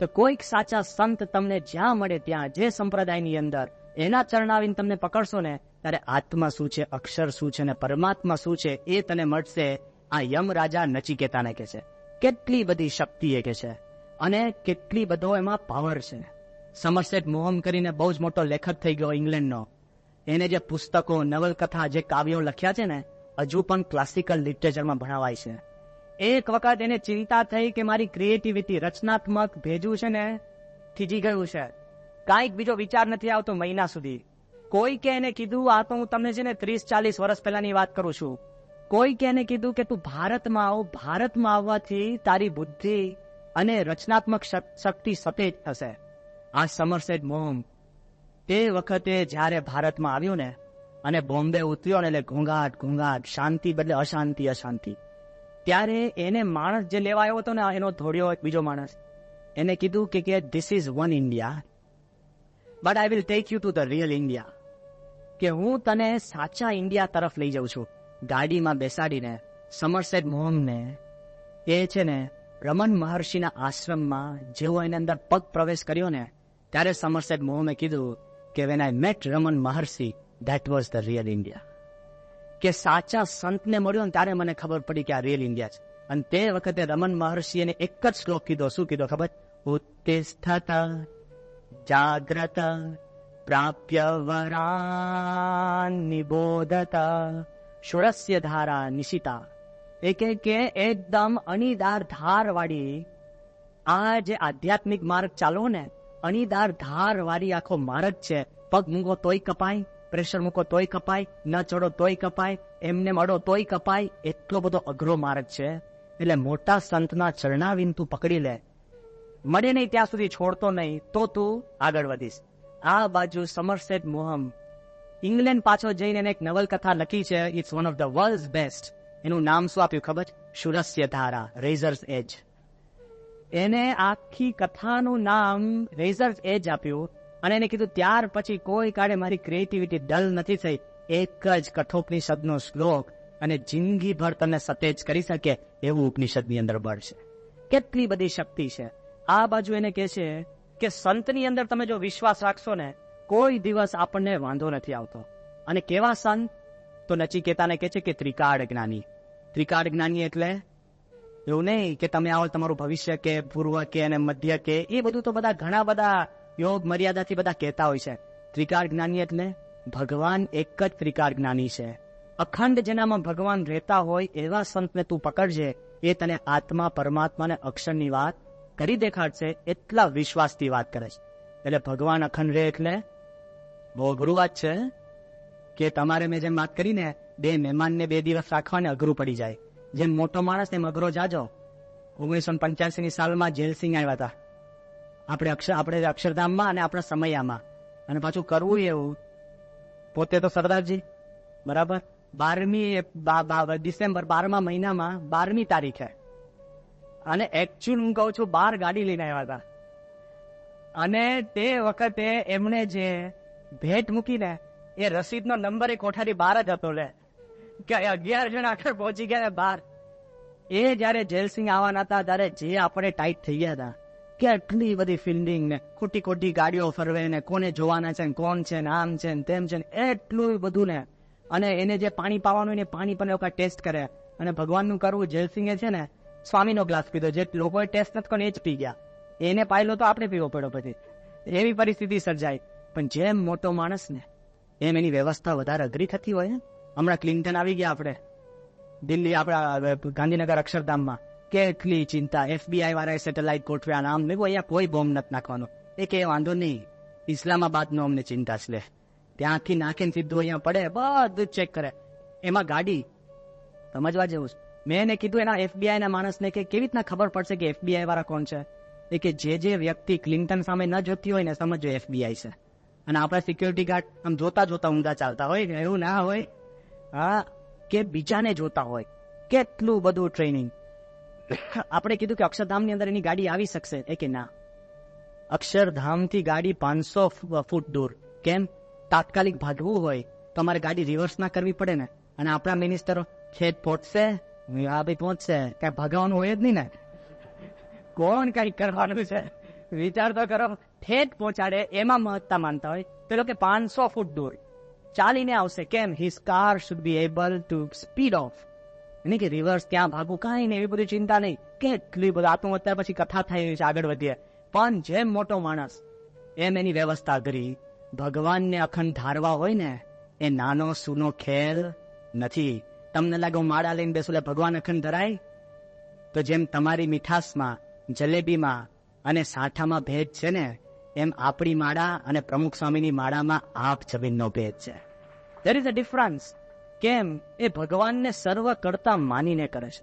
Speaker 1: તો કોઈક સાચા સંત તમને જ્યાં મળે ત્યાં, જે સંપ્રદાયની અંદર, એના ચરણાવીને તમને પકડશો ને, ત્યારે આત્મા શું છે, અક્ષર શું છે ને પરમાત્મા શું છે એ તને મળશે. આ યમ રાજા નચિકેતાને કહે છે. કેટલી બધી શક્તિ એ કે છે, અને કેટલી બધો એમાં પાવર છે. સમરસેટ મોહમ કરીને બહુ જ મોટો લેખક થઈ ગયો ઇંગ્લેન્ડનો. એને જે પુસ્તકો, નવલકથા, જે કાવ્યો લખ્યા છે ને, હજુ પણ ક્લાસિકલ લિટરેચરમાં ભણાવાય છે. એક વખત એને ચિંતા થઈ કે મારી ક્રિએટિવિટી, રચનાત્મક ભેજું છે ને થીજી ગયું છે, કાંઈક બીજો વિચાર નથી આવતો મહિના સુધી. કોઈકે એને કીધું, આ તો હું તમને છે ને 30-40 વર્ષ પહેલાની વાત કરું છું, કોઈકે એને કીધું કે તું ભારતમાં આવ, ભારતમાં આવવાથી તારી બુદ્ધિ અને રચનાત્મક શક્તિ સતેજ થશે. આ સમરસેટ મોહમ તે વખતે જ્યારે ભારતમાં આવ્યો ને, અને બોમ્બે ઉતર્યો ને, એટલે ઘોંઘાટ ઘોંઘાટ, શાંતિ બદલે અશાંતિ અશાંતિ. ત્યારે એને માણસ જે લેવા આવ્યો હતો ને, એનો ધોળ્યો એક બીજો માણસ, એને કીધું કે this is one India, but I will take you to the real India, કે હું તને સાચા ઇન્ડિયા તરફ લઈ જાઉં છું. ગાડીમાં બેસાડીને સમરસેટ મોહમને એ છે ને રમન મહર્ષિના આશ્રમમાં જેવો એની અંદર પગ પ્રવેશ કર્યો ને, ત્યારે સમરસેટ મોહમે કીધું કે when I met Raman Maharshi, that was the real India. કે સાચા સંતને મળ્યો ને ત્યારે મને ખબર પડી કે આ રિયલ ઇન્ડિયા છે. અને તે વખતે રમન મહર્ષિ એને એક જ શ્લોક કીધો. શું કીધો ખબર? ઉત્તિષ્ઠતા જાગ્રત પ્રાપ્ય વરાન નિબોધતા શૂરસ્ય ધારા નિશિતા. એ કે એકદમ અણીદાર ધાર વાળી આ જે આધ્યાત્મિક માર્ગ ચાલો ને, અણીદાર ધાર વાળી આખો માર્ગ છે. પગ મૂકો તોય કપાય, પ્રેશર મૂકો તોય કપાય, ન ચડો તોય કપાય, એમને મળો તોય કપાય, એટલો બધો અઘરો માર્ગ છે. એટલે મોટા સંતના ચરણાવીન તું પકડી લે, મળે નહીં ત્યાં સુધી છોડતો નહીં, તો તું આગળ વધીશ. આ બાજુ સમરસેટ મોહમ ઇંગ્લેન્ડ પાછો જઈને એને એક નવલકથા લખી છે, it's one of the world's best. એનું નામ શું આપ્યું ખબર? શૂરસ્ય ધારા, રેઝર્સ એજ. એને આખી કથાનું નામ રેઝર્સ એજ આપ્યું. અને એને કીધું ત્યાર પછી કોઈ કાળે મારી ક્રિએટિવિટી ડલ નથી થઈ. એક જ કઠોપનિષદનો શ્લોક અને જિંદગીભર તને સતેજ કરી શકે એવું ઉપનિષદની અંદર બળ છે. કેટલી બધી શક્તિ છે. આ બાજુ એને કહે છે કે સંતની અંદર તમે જો વિશ્વાસ રાખશો ને, કોઈ દિવસ આપણને વાંધો નથી આવતો. અને કેવા સંત? તો તો નચિકેતાને કહે છે કે ત્રિકાળ જ્ઞાની. ત્રિકાળ જ્ઞાની એટલે એવું નહીં કે તમે આવો તમારું ભવિષ્ય કે પૂર્વ કે અને મધ્ય કે, એ બધું તો બધા ઘણા બધા યોગ મર્યાદાથી બધા કહેતા હોય છે. ત્રિકાળ જ્ઞાની એટલે ભગવાન એક જ ત્રિકાળ જ્ઞાની છે. અખંડ જેનામાં ભગવાન રહેતા હોય એવા સંતને તું પકડજે, એ તને આત્મા પરમાત્માને અક્ષરની વાત કરી દેખાડશે. એટલા વિશ્વાસથી વાત કરે છે. એટલે ભગવાન અખંડ રહે એટલે બહુ અઘરું વાત છે કે તમારે મેં જેમ વાત કરીને 2 મહેમાનને 2 દિવસ રાખવાને અઘરું પડી જાય. જેમ મોટો માણસ એમ અઘરો જાજો. 1985ની સાલમાં જેલસિંહ આવ્યા હતા આપણે અક્ષરધામમાં અને આપણા સમયામાં, અને પાછું કરવું એવું. પોતે તો સરદારજી બરાબર 12મી ડિસેમ્બર 12મા મહિનામાં 12મી તારીખે, અને એકચ્યુઅલ હું કહું છું 12 ગાડી લઈને આવ્યા હતા. અને તે વખતે એમણે જે ભેટ મૂકીને એ રસીદનો નંબર એ કોઠારી 12 જ હતો લે કે 11 જણ આગળ પહોંચી ગયા 12. એ જયારે જેલસિંહ આવવાના હતા ત્યારે જે આપણે ટાઈટ થઈ ગયા હતા કે આટલી બધી ફિલ્ડિંગ ને ખોટી ખોટી ગાડીઓ ફરવે ને કોને જોવાના છે ને કોણ છે ને આમ છે ને તેમ છે ને એટલું બધું ને. અને એને જે પાણી પાવાનું ને પાણી પણ લોકો ટેસ્ટ કરે. અને ભગવાનનું કરવું, જેલસિંહે છે ને સ્વામીનો ગ્લાસ પીધો, જે લોકોએ ટેસ્ટ નથી કર્યો એ જ પી ગયા. એને પાયલો તો આપણે પીવો પડ્યો પછી. એવી પરિસ્થિતિ સર્જાય. પણ જેમ મોટો માણસ ને એમ એની વ્યવસ્થા વધારે અઘરી થતી હોય. હમણાં ક્લિન્ટન આવી ગયા આપણે દિલ્હી, આપણા ગાંધીનગર અક્ષરધામમાં, કેટલી ચિંતા. FBI વાળાએ સેટેલાઇટ ગોઠવ્યા, આમ નહીં, અહીંયા કોઈ બોમ્બ નથી નાખવાનો. એ કે વાંધો નહીં, ઇસ્લામાબાદનો અમને ચિંતા છે, ત્યાંથી નાખીને સીધું અહીંયા પડે, બધું ચેક કરે. એમાં ગાડી સમજવા જેવું છે. મેં એને કીધું એના FBI ના માણસને કે કેવી રીતના ખબર પડશે કે FBI વાળા કોણ છે? એ કે જે વ્યક્તિ ક્લિન્ટન સામે ન જોતી હોય ને સમજો FBI છે. અને આપણા સિક્યોરિટી ગાર્ડ આમ જોતા જોતા ઊંધા ચાલતા હોય, એવું ના હોય. હા, કે બીજાને જોતા હોય. કેટલું બધું ટ્રેનિંગ. આપણે કીધું કે અક્ષરધામની અંદર એની ગાડી આવી શકશે? એ કે ના, અક્ષરધામથી ગાડી 500 ફૂટ દૂર. કેમ? તાત્કાલિક ભાગવું હોય તો અમારે ગાડી રિવર્સ ના કરવી પડે ને. અને આપણા મિનિસ્ટરો છેદ પહોંચશે, હા ભાઈ પહોંચશે, કઈ ભાગવાનું હોય જ નહીં ને. કોણ કઈ કરવાનું છે? વિચાર તો કરો. ઠેઠ પહોંચાડે એમાં મહત્તા માનતા હોય તો લોકો 500 ફૂટ દૂર ચાલીને આવશે. કેમ? His car should be able to speed of. નહીં કે રિવર્સ ત્યાં ભાગવું, કાંઈ નહીં, એવી બધી ચિંતા નહીં. કેટલી બધી આત્મહત્યા પછી કથા થઈ છે, આગળ વધીએ. પણ જેમ મોટો માણસ એમ એની વ્યવસ્થા કરી. ભગવાનને અખંડ ધારવા હોય ને એ નાનો સૂનો ખેલ નથી. તમને લાગે હું માળા લઈને બેસું એટલે ભગવાન અખંડ ધરાય? તો જેમ તમારી મીઠાશમાં, જલેબીમાં અને સાઠામાં ભેદ છે ને, એમ આપણી માળા અને પ્રમુખ સ્વામીની માળામાં આપ જમીનનો ભેદ છે. There is a difference. કેમ? એ ભગવાનને સર્વ કરતા માનીને કરે છે.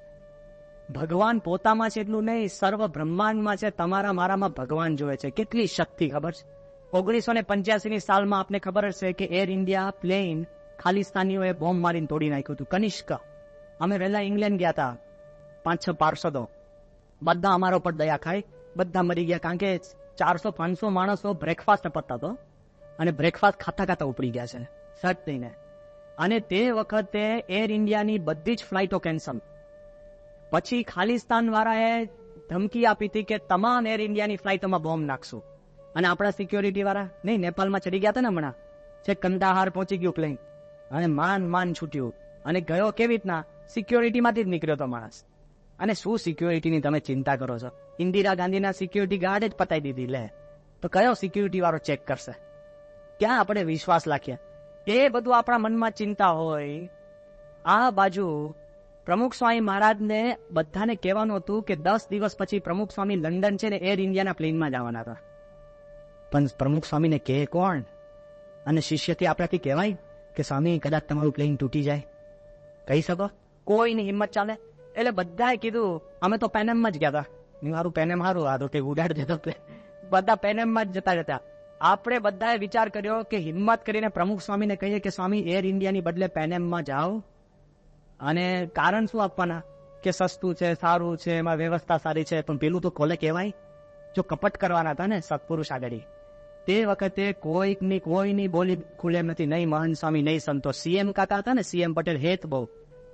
Speaker 1: ભગવાન પોતામાં છે એટલું નહીં, સર્વ બ્રહ્માંડમાં છે. તમારા મારામાં ભગવાન જોવે છે. કેટલી શક્તિ ખબર છે? 1985ની સાલમાં આપને ખબર હશે કે એર ઇન્ડિયા પ્લેન ખાલિસ્તાનીઓએ બોમ્બ મારીને તોડી નાખ્યું હતું. કનિષ્ક. અમે વહેલા ઇંગ્લેન્ડ ગયા હતા, 5-6 પાર્ષદો. બધા અમારા ઉપર દયા ખાઈ, બધા મરી ગયા. કારણ કે 400-500 માણસો બ્રેકફાસ્ટ અપતતા હતો અને બ્રેકફાસ્ટ ખાતા ખાતા ઉપડી ગયા છે સટ થઈને. અને તે વખતે એર ઇન્ડિયાની બધી જ ફ્લાઇટો કેન્સલ. પછી ખાલિસ્તાન વાળાએ ધમકી આપી હતી કે તમામ એર ઇન્ડિયાની ફ્લાઇટોમાં બોમ્બ નાખશું. અને આપણા સિક્યોરિટી વાળા નહીં, નેપાળમાં ચડી ગયા હતા ને હમણાં, છે કંદાહાર પહોંચી ગયું પ્લેન, અને માન છૂટ્યું. અને ગયો કેવી રીતના? સિક્યોરિટીમાંથી જ નીકળ્યો હતો માણસ. અને શું સિક્યોરિટીની તમે ચિંતા કરો છો? ઇન્દિરા ગાંધીના સિક્યોરિટી ગાર્ડ જ પતાવી દીધી. લે, તો કયો સિક્યોરિટી વાળો ચેક કરશે? ક્યાં આપણે વિશ્વાસ રાખીએ? એ બધું આપણા મનમાં ચિંતા હોય. આ બાજુ પ્રમુખ સ્વામી મહારાજને બધાને કહેવાનું હતું કે 10 દિવસ પછી પ્રમુખ સ્વામી લંડન છે ને એર ઇન્ડિયાના પ્લેનમાં જવાના હતા. પણ પ્રમુખ સ્વામીને કહે કોણ? અને શિષ્યથી આપણાથી કહેવાય કે સ્વામી કદાચ તમારું પ્લેન તૂટી જાય? કહી શકો? કોઈની હિંમત ચાલે? એટલે બધાએ કીધું અમે તો પેનમમાં જ ગયા હતા. મારું પેનમ સારું, આ તો કે ઉડાડ દેતો. બધા પેનમમાં જ જતા. આપણે બધાએ વિચાર કર્યો કે હિંમત કરીને પ્રમુખ સ્વામીને કહીએ કે સ્વામી એર ઇન્ડિયાની બદલે પેનમમાં જાઓ. અને કારણ શું આપવાના? કે સસ્તું છે, સારું છે, એમાં વ્યવસ્થા સારી છે. પણ પેલું તો કોલે કહેવાય. જો કપટ કરવાના હતા ને સત્પુરુષ આગળ, તે વખતે કોઈની બોલી ખુલે નથી. નહીં મહંત સ્વામી, નહીં સંતો. CM કાકા હતા ને, CM પટેલ, હેત બહુ.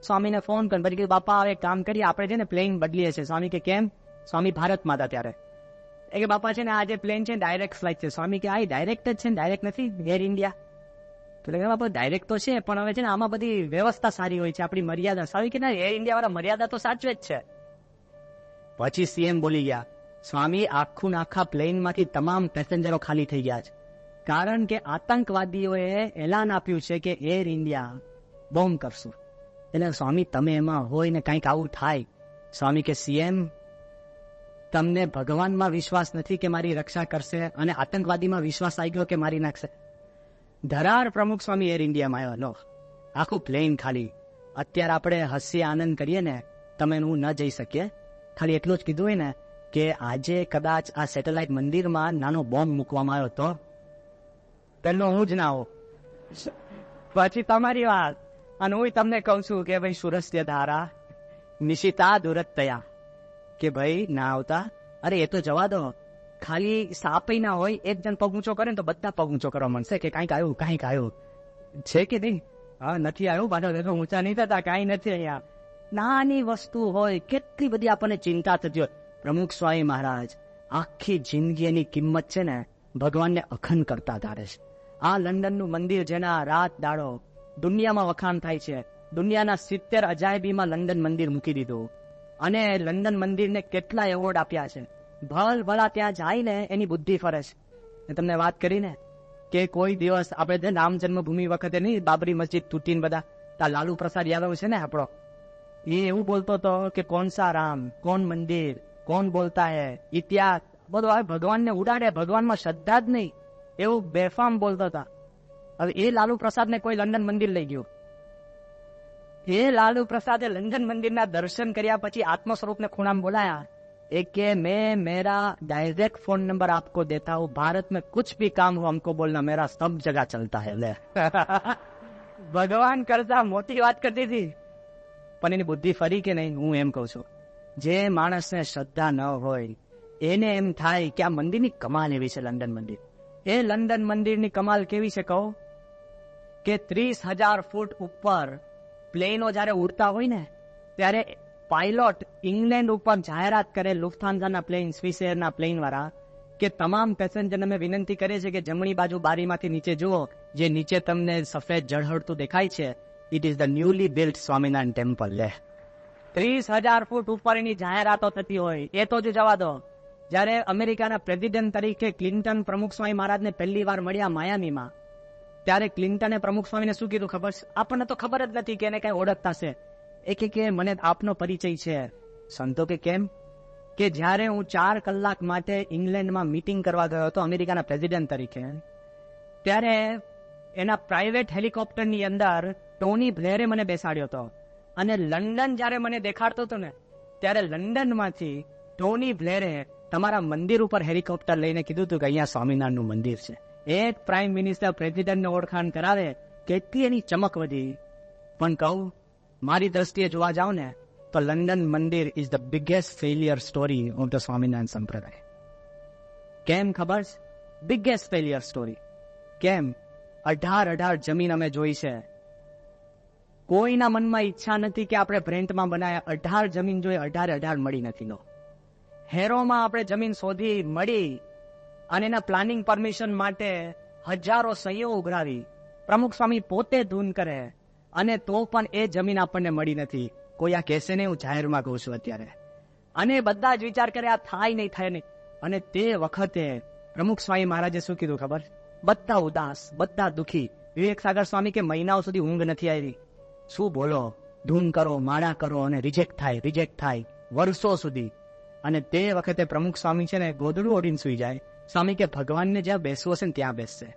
Speaker 1: સ્વામીને ફોન કરીને પછી કીધું બાપા હવે કામ કરીએ, આપણે છે ને પ્લેન બદલીએ છીએ. સ્વામી કે કેમ? સ્વામી ભારતમાં હતા ત્યારે. એ કે બાપા છે ને આ જે પ્લેન છે ડાયરેક્ટ ફ્લાઇટ છે. સ્વામી કે આ ડાયરેક્ટ જ છે ને, ડાયરેક્ટ નથી એર ઇન્ડિયા. તો બાપા ડાયરેક્ટ તો છે, પણ હવે છે ને આમાં બધી વ્યવસ્થા સારી હોય છે, આપણી મર્યાદા સારી કે ના, એર ઇન્ડિયા વાળા મર્યાદા તો સાચવે જ છે. પછી સીએમ બોલી ગયા, સ્વામી આખું આખા પ્લેનમાંથી તમામ પેસેન્જરો ખાલી થઈ ગયા છે, કારણ કે આતંકવાદીઓએ એલાન આપ્યું છે કે એર ઇન્ડિયા બોમ્બ કરશું. એટલે સ્વામી તમે એમાં હોય ને કંઈક આવું થાય. સ્વામી કે સીએમ તમને ભગવાનમાં વિશ્વાસ નથી કે મારી રક્ષા કરશે, અને આતંકવાદીમાં વિશ્વાસ આવી ગયો કે મારી નાખશે. ધરાર પ્રમુખ સ્વામી એર ઇન્ડિયામાં આવ્યા, લો આખું પ્લેન ખાલી. અત્યારે આપણે હસી આનંદ કરીએ ને, તમે હું ન જઈ શકીએ, ખાલી એટલું જ કીધું હોય ને કે આજે કદાચ આ સેટેલાઇટ મંદિરમાં નાનો બોમ્બ મૂકવામાં આવ્યો તો પેલો હું જ ના હો. પછી તમારી વાત. અને હું તમને કહું છું કે ભાઈ સુરસ્ય ધારા નિશિતા દુરતયા, કે ભાઈ ના આવતા. અરે એ તો જવા દો, ખાલી સાપ ના હોય, એક જણ પગ ઊંચો કરે ને તો બધા પગ ઊંચો કરવા માંડશે કે કાંઈક આવ્યું છે કે નહીં. હા નથી આવ્યું, પાછો ઊંચા નહીં થતા, કાંઈ નથી અહીંયા. નાની વસ્તુ હોય, કેટલી બધી આપણને ચિંતા થતી હોય. પ્રમુખ સ્વામી મહારાજ આખી જિંદગી એની કિંમત છે ને ભગવાનને અખંડ કરતા ધારે છે. આ લંડનનું મંદિર જેના રાત દાડો દુનિયામાં વખાણ થાય છે, દુનિયાના 70 અજાયબીમાં લંડન મંદિર મૂકી દીધું, અને લંડન મંદિરને કેટલા એવોર્ડ આપ્યા છે. ભલ ભલા ત્યાં જાય ને એની બુદ્ધિ ફરે છે. તમને વાત કરીને કે કોઈ દિવસ આપણે રામ જન્મભૂમિ વખતે નહીં, બાબરી મસ્જિદ તૂટીને બધા, તા લાલુ પ્રસાદ યાદવ છે ને આપણો, એ એવું બોલતો હતો કે કોણ સા રામ, કોણ મંદિર, કોણ બોલતા હે, ઇતિહાસ બધું આવે, ભગવાનને ઉડાડે, ભગવાનમાં શ્રદ્ધા જ નહીં, એવું બેફામ બોલતા હતા. હવે એ લાલુ પ્રસાદને કોઈ લંડન મંદિર લઈ ગયું. એ લાલુ પ્રસાદે લંડન મંદિરના દર્શન કર્યા પછી આત્મ સ્વરૂપને ખૂણામાં બોલાયા, एक के मैं मेरा डायरेक्ट फोन नंबर आपको देता हूँ, भारत में कुछ भी काम हो हमको बोलना, मेरा सब जगह चलता है. ले ભગવાન કરતા મોટી વાત કરતી હતી, પણ એની બુદ્ધિ ફરી કે નહીં. હું એમ કઉ છું, જે માણસને શ્રદ્ધા ન હોય એને એમ થાય કે આ મંદિરની કમાલ એવી છે. લંડન મંદિર, એ લંડન મંદિરની કમાલ કેવી છે કહો, કે 30,000 ફૂટ ઉપર પ્લેનો જયારે ઉડતા હોય ને ત્યારે પાયલોટ ઇંગ્લેન્ડ ઉપર જાહેરાત કરે, લુફ્થાન્ઝાના પ્લેન, સ્વિસ એરના પ્લેન વાળા, કે તમામ પેસેન્જરને મેં વિનંતી કરે છે કે જમણી બાજુ બારીમાંથી નીચે જુઓ, જે નીચે તમને સફેદ ઝળહળતું દેખાય છે, it is the newly built Swaminarayan temple. લે 30,000 ફૂટ ઉપર એની જાહેરાતો થતી હોય. એ તો જ જવા દો, જયારે અમેરિકાના પ્રેસિડેન્ટ તરીકે ક્લિન્ટન પ્રમુખ સ્વામી મહારાજને પહેલી વાર મળ્યા માયામીમાં, ત્યારે ક્લિન્ટને પ્રમુખ સ્વામીને શું કીધું ખબર? આપણને તો ખબર જ નથી કે એને કઈ ઓળખતા છે. એ કે મને આપનો પરિચય છે. સંતો કે કેમ? કે જ્યારે હું 4 કલાક માટે ઇંગ્લેન્ડમાં મીટિંગ કરવા ગયો હતો અમેરિકાના પ્રેસિડેન્ટ તરીકે, ત્યારે એના પ્રાઇવેટ હેલિકોપ્ટરની અંદર ટોની બ્લેરે મને બેસાડ્યો હતો, અને લંડન જ્યારે મને દેખાડતો હતો ને, ત્યારે લંડનમાંથી ટોની બ્લેરે તમારા મંદિર ઉપર હેલિકોપ્ટર લઈને કીધું હતું કે અહીંયા સ્વામિનારાયણનું મંદિર છે. એક પ્રાઇમ મિનિસ્ટર પ્રેસિડેન્ટને ઓળખાણ કરાવે, કેટલી એની ચમક વધી. પણ કહું, મારી દ્રષ્ટિએ જોવા જાવ ને તો લંડન મંદિર is the biggest failure story of the Swaminarayan સંપ્રદાય. કેમ ખબર? Biggest failure story. કેમ? 18 જમીન અમે જોઈ છે, કોઈના મનમાં ઈચ્છા નથી કે આપણે બ્રેન્ટમાં બનાવ્યા. 18 જમીન જોઈ, 18 મળી નથી. લો હેરોમાં આપણે જમીન શોધી, મળી, અને એના પ્લાનિંગ પરમિશન માટે હજારો સહીઓ ઉઘરાવી, પ્રમુખ સ્વામી પોતે ધૂન કરે, અને તો પણ એ જમીન આપણને મળી નથી. કોઈ આ કહેશે ને, હું જાહેરમાં કહું છું અત્યારે, અને બધા જ વિચાર કરે આ થાય નહીં, થાય નહીં. અને તે વખતે પ્રમુખ સ્વામી મહારાજે શું કીધું ખબર? બધા ઉદાસ, બધા દુખી. વિવેક સાગર સ્વામી કે મહિનાઓ સુધી ઊંઘ નથી આવી. શું બોલો, ધૂન કરો, માળા કરો, અને રિજેક્ટ થાય વર્ષો સુધી. અને તે વખતે પ્રમુખ સ્વામી છે ને ગોદડું ઓઢીને સુઈ જાય. સ્વામી કે ભગવાનને જ્યાં બેસવું હશે ને ત્યાં બેસશે.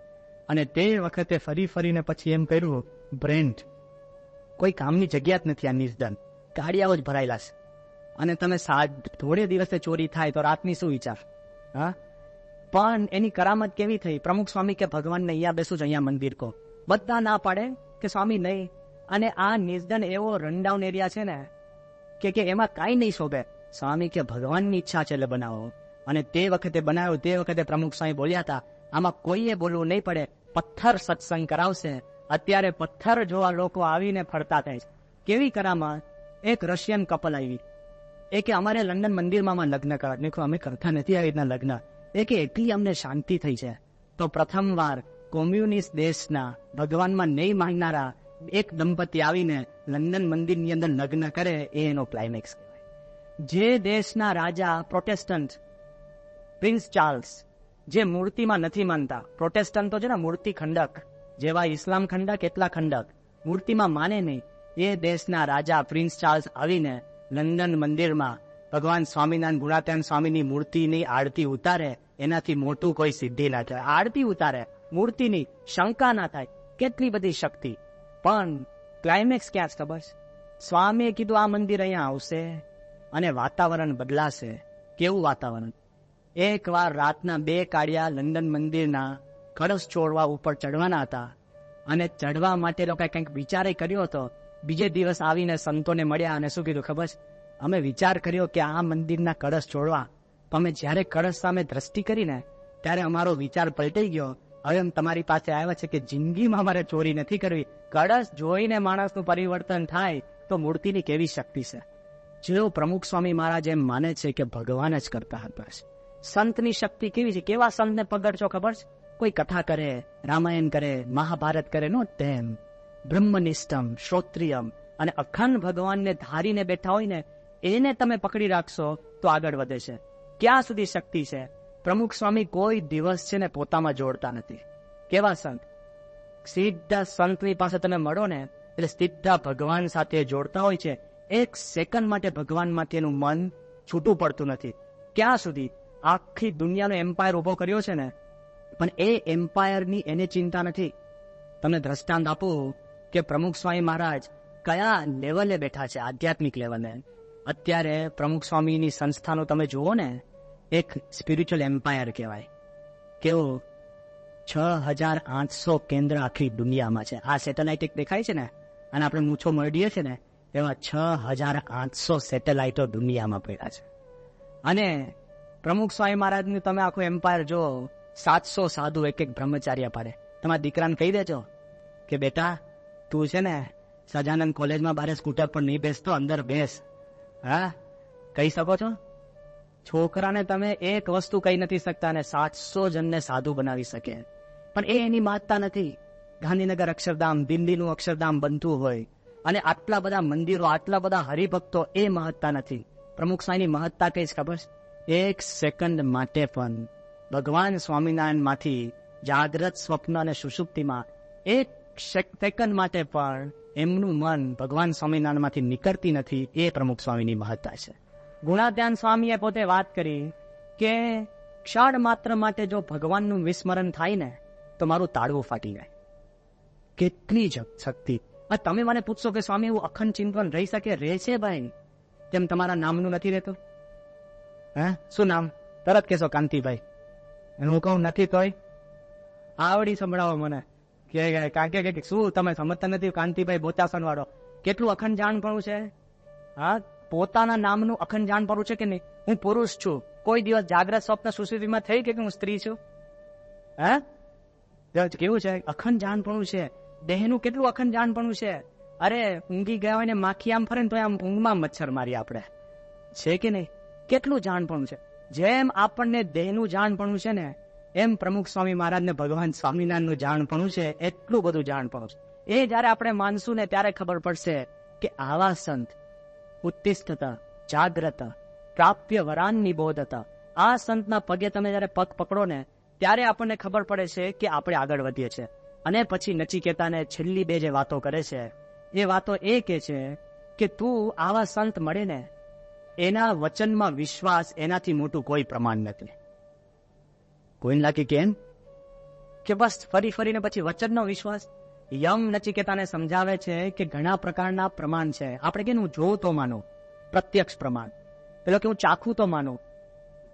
Speaker 1: અને તે વખતે ફરીને પછી એમ કર્યું, બ્રેન્ટ કોઈ કામની જગ્યા જ નથી, આ નિર્ધન ગાડિયાઓ જ ભરાયેલા છે, અને તમે થોડે દિવસે ચોરી થાય તો રાતની શું વિચાર? હા, પણ એની કરામત કેવી થઈ? પ્રમુખ સ્વામી કે ભગવાનને અહીંયા બેસું જ, અહીંયા મંદિર કો. બધા ના પાડે કે સ્વામી નહીં. અને આ નિર્ધન એવો રનડાઉન એરિયા છે ને કે એમાં કાંઈ નહીં શોભે. સ્વામી કે ભગવાનની ઈચ્છા છે એટલે બનાવો. અને તે વખતે બનાવ્યો. તે વખતે પ્રમુખ સ્વામી બોલ્યા હતા, આમાં કોઈએ બોલવું નહીં પડે, પથ્થર સત્સંગ કરાવશે. અત્યારે પથ્થર જોવા લોકો આવીને ફરતા થાય છે. કેવી કરામત! એક રશિયન કપલ આવી, એ કે અમારે લંડન મંદિરમાં લગ્ન કરવા. દેખો અમે કરતા નથી આવી રીતના લગ્ન. એ કે એટલી અમને શાંતિ થઈ છે. તો પ્રથમવાર કોમ્યુનિસ્ટ દેશના ભગવાનમાં નહીં માનનારા એક દંપતી આવીને લંડન મંદિરની અંદર લગ્ન કરે એ એનો ક્લાઇમેક્સ કહેવાય. જે દેશના રાજા પ્રોટેસ્ટન્ટ પ્રિન્સ ચાર્લ્સ જે મૂર્તિમાં નથી માનતા, પ્રોટેસ્ટન્ટ તો છે ને મૂર્તિ ખંડક, જેવા ઇસ્લામ ખંડક એટલા ખંડક, મૂર્તિમાં માને નહીં, એ દેશના રાજા પ્રિન્સ ચાર્લ્સ આવીને લંડન મંદિરમાં ભગવાન સ્વામિનારાયણ ગુણાત્યાન સ્વામીની મૂર્તિની આરતી ઉતારે, એનાથી મોટું કોઈ સિદ્ધિ ના થાય. આરતી ઉતારે મૂર્તિની, શંકા ના થાય, કેટલી બધી શક્તિ. પણ ક્લાઇમેક્સ ક્યાં છે ખબર? સ્વામીએ કીધું આ મંદિર અહીંયા આવશે અને વાતાવરણ બદલાશે. કેવું વાતાવરણ? એકવાર રાતના 2 કાળિયા લંડન મંદિરના કળશ ચોરવા ઉપર ચડવાના હતા અને ચડવા માટે લોકોએ કંઈક વિચારે કર્યો હતો. બીજે દિવસ આવીને સંતોને મળ્યા અને શું કીધું ખબર? અમે વિચાર કર્યો કે આ મંદિરના કળશ ચોરવા, તો અમે જ્યારે કળશ સામે દ્રષ્ટિ કરીને ત્યારે અમારો વિચાર પલટાઈ ગયો. હવે અમે તમારી પાસે આવ્યા છે કે જિંદગીમાં અમારે ચોરી નથી કરવી. કળશ જોઈને માણસનું પરિવર્તન થાય તો મૂર્તિની કેવી શક્તિ છે. જેઓ પ્રમુખ સ્વામી મહારાજ એમ માને છે કે ભગવાન જ કરતા હતા. સંતની શક્તિ કેવી છે? કેવા સંતને પકડશો ખબર છે? કોઈ કથા કરે, રામાયણ કરે, મહાભારત કરે, નો તેમ બ્રહ્મનિષ્ઠમ શ્રોત્રિયમ અને અખંડ ભગવાનને ધારીને બેઠા હોય ને એને તમે પકડી રાખશો તો આગળ વધે છે. ક્યાં સુધી શક્તિ છે? પ્રમુખ સ્વામી કોઈ દિવસ છે ને પોતામાં જોડતા નથી. કેવા સંત? સીધા સંતની પાસે તમે મળો ને એટલે સીધા ભગવાન સાથે જોડતા હોય છે. 1 સેકન્ડ માટે ભગવાનમાંથી એનું મન છૂટું પડતું નથી. ક્યાં સુધી? આખી દુનિયાનો એમ્પાયર ઉભો કર્યો છે ને, પણ એ એમ્પાયરની એને ચિંતા નથી. તમને દ્રષ્ટાંત આપું કે પ્રમુખ સ્વામી મહારાજ કયા લેવલે બેઠા છે, આધ્યાત્મિક લેવલે. અત્યારે પ્રમુખ સ્વામીની સંસ્થાનો તમે જુઓ ને, એક સ્પિરિચ્યુઅલ એમ્પાયર કહેવાય. કેવું? 6800 કેન્દ્ર આખી દુનિયામાં છે. આ સેટેલાઇટ એક દેખાય છે ને, અને આપણે મૂછો મળીએ છે ને, એવા 6800 સેટેલાઇટો દુનિયામાં પડ્યા છે. અને પ્રમુખ સ્વામી મહારાજનું તમે આખું એમ્પાયર જો, 700 સાધુ એક બ્રહ્મચાર્ય પાડે. તમારા દીકરાને કહી દેજો કે બેટા તું છે ને સજાનંદ કોલેજમાં બારે સ્કૂટર પર નહીં બેસતો, અંદર બેસ. હા, કહી શકો છો? છોકરાને તમે એક વસ્તુ કહી નથી શકતા અને 700 જણને સાધુ બનાવી શકે. પણ એ એની મહત્તા નથી. ગાંધીનગર અક્ષરધામ, દિલ્હીનું અક્ષરધામ બનતું હોય અને આટલા બધા મંદિરો, આટલા બધા હરિભક્તો, એ મહત્તા નથી. પ્રમુખ સ્વામીની મહત્તા કઈ ખબર? 1 સેકન્ડ માટે પણ ભગવાન સ્વામિનારાયણ માંથી જાગ્રત, સ્વપ્ન અને સુષુપ્તિમાં 1 સેકન્ડ માટે પણ એમનું મન ભગવાન સ્વામિનારાયણ માંથી નીકળતી નથી. એ પ્રમુખ સ્વામીની મહત્તા છે. ગુણાત્યાન સ્વામીએ પોતે વાત કરી કે ક્ષણ માત્ર માટે જો ભગવાનનું વિસ્મરણ થાય ને તો મારું તાળવું ફાટી જાય. કેટલી શક્તિ! તમે મને પૂછશો કે સ્વામી એવું અખંડ ચિંતન રહી શકે? રહે છે ભાઈ. જેમ તમારા નામનું નથી રહેતું. હે, શું નામ? તરત કહેશો કાંતિભાઈ. હું કહું નથી તોય આવડી સંભળાવો મને કે શું તમે સમજતા નથી? કાંતિભાઈ બોચાસણ વાળો કેટલું અખંડ જાણપણું છે. હા, પોતાના નામનું અખંડ જાણપણું છે કે નહીં? હું પુરુષ છું. કોઈ દિવસ જાગ્રત, સ્વપ્ન, સુષુપ્તિમાં થઈ કે હું સ્ત્રી છું? હે, કેવું છે? અખંડ જાણપણું છે. દેહનું કેટલું અખંડ જાણપણું છે. અરે ઊંઘી ગયા હોય ને માખી આમ ફરે ને તો આમ ઊંઘમાં મચ્છર મારી આપણે, છે કે નહીં? કેટલું જાણપણું છે. જેમ આપણને દેહનું જાણપણું છે ને, એમ પ્રમુખ સ્વામી મહારાજને ભગવાન સ્વામિનારાયણનું જાણપણું છે. એટલું બધું જાણપણું છે. એ જયારે આપણે માનશું ને ત્યારે ખબર પડશે કે આવા સંત ઉત્તિષ્ઠત જાગ્રત પ્રાપ્ય વરાન નિબોધત. આ સંતના પગે તમે જયારે પગ પકડો ને ત્યારે આપણને ખબર પડે છે કે આપણે આગળ વધીએ છીએ. અને પછી નચિકેતાને છેલ્લી 2 જે વાતો કરે છે, એ વાતો એ કે છે કે તું આવા સંત મળે ને એના વચનમાં વિશ્વાસ, એનાથી મોટું કોઈ પ્રમાણ નથી. કોઈને લાગે કેમ કે બસ ફરી ફરીને પછી વચનનો વિશ્વાસ. યમ નચિકેતાને સમજાવે છે કે ઘણા પ્રકારના પ્રમાણ છે. આપણે કે હું જોઉં તો માનું, પ્રત્યક્ષ પ્રમાણ. પેલો કે હું ચાખું તો માનું,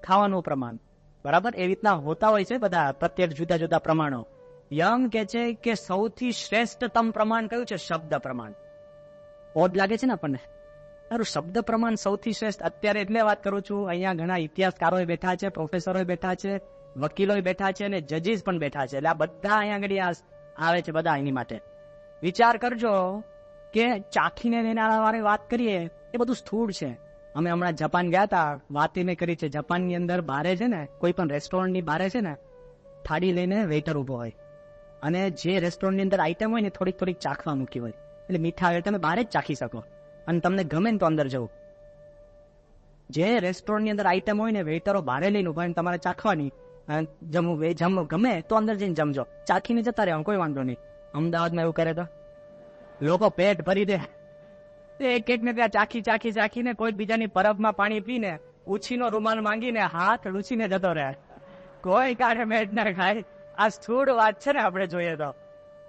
Speaker 1: ખાવાનું પ્રમાણ. બરાબર, એ રીતના હોતા હોય છે બધા પ્રત્યક્ષ જુદા જુદા પ્રમાણો. યમ કે છે કે સૌથી શ્રેષ્ઠતમ પ્રમાણ કયું છે? શબ્દ પ્રમાણ. ઓદ લાગે છે ને આપણને? તારું શબ્દ પ્રમાણ સૌથી શ્રેષ્ઠ. અત્યારે એટલે વાત કરું છું, અહીંયા ઘણા ઇતિહાસકારો બેઠા છે, પ્રોફેસરો બેઠા છે, વકીલો બેઠા છે અને જજીસ પણ બેઠા છે. એટલે આ બધા અહીંયા આગળ આવે છે બધા એની માટે. વિચાર કરજો કે ચાખીને એના વારે વાત કરીએ એ બધું સ્થૂળ છે. અમે હમણાં જાપાન ગયા હતા, વાત મેં કરી છે. જાપાનની અંદર બારે છે ને, કોઈ પણ રેસ્ટોરન્ટની બારે છે ને, થાળી લઈને વેઇટર ઉભો હોય અને જે રેસ્ટોરન્ટની અંદર આઈટમ હોય ને થોડીક થોડીક ચાખવા મૂકી હોય, એટલે મીઠા આવે તમે બહાર જ ચાખી શકો અને તમને ગમે ને તો અંદર જવું. જે રેસ્ટોરન્ટની અંદર આઈટમ હોય ને વેઇટરો બહાર લઈને ઉભા તમારે ચાખવાની, જમવું ગમે તો અંદર જઈને જમજો, ચાખીને જતા રહેવા કોઈ વાંધો નહીં. અમદાવાદમાં એવું કરે તો લોકો પેટ ભરી દે, એક એક ને ત્યાં ચાખીને કોઈ બીજાની પરબમાં પાણી પીને ઉછીનો રૂમાલ માંગીને હાથ લૂછીને જતો રહે. કોઈ કાઢે મેટ ના ખાય. આ સ્થૂળ વાત છે ને, આપણે જોઈએ તો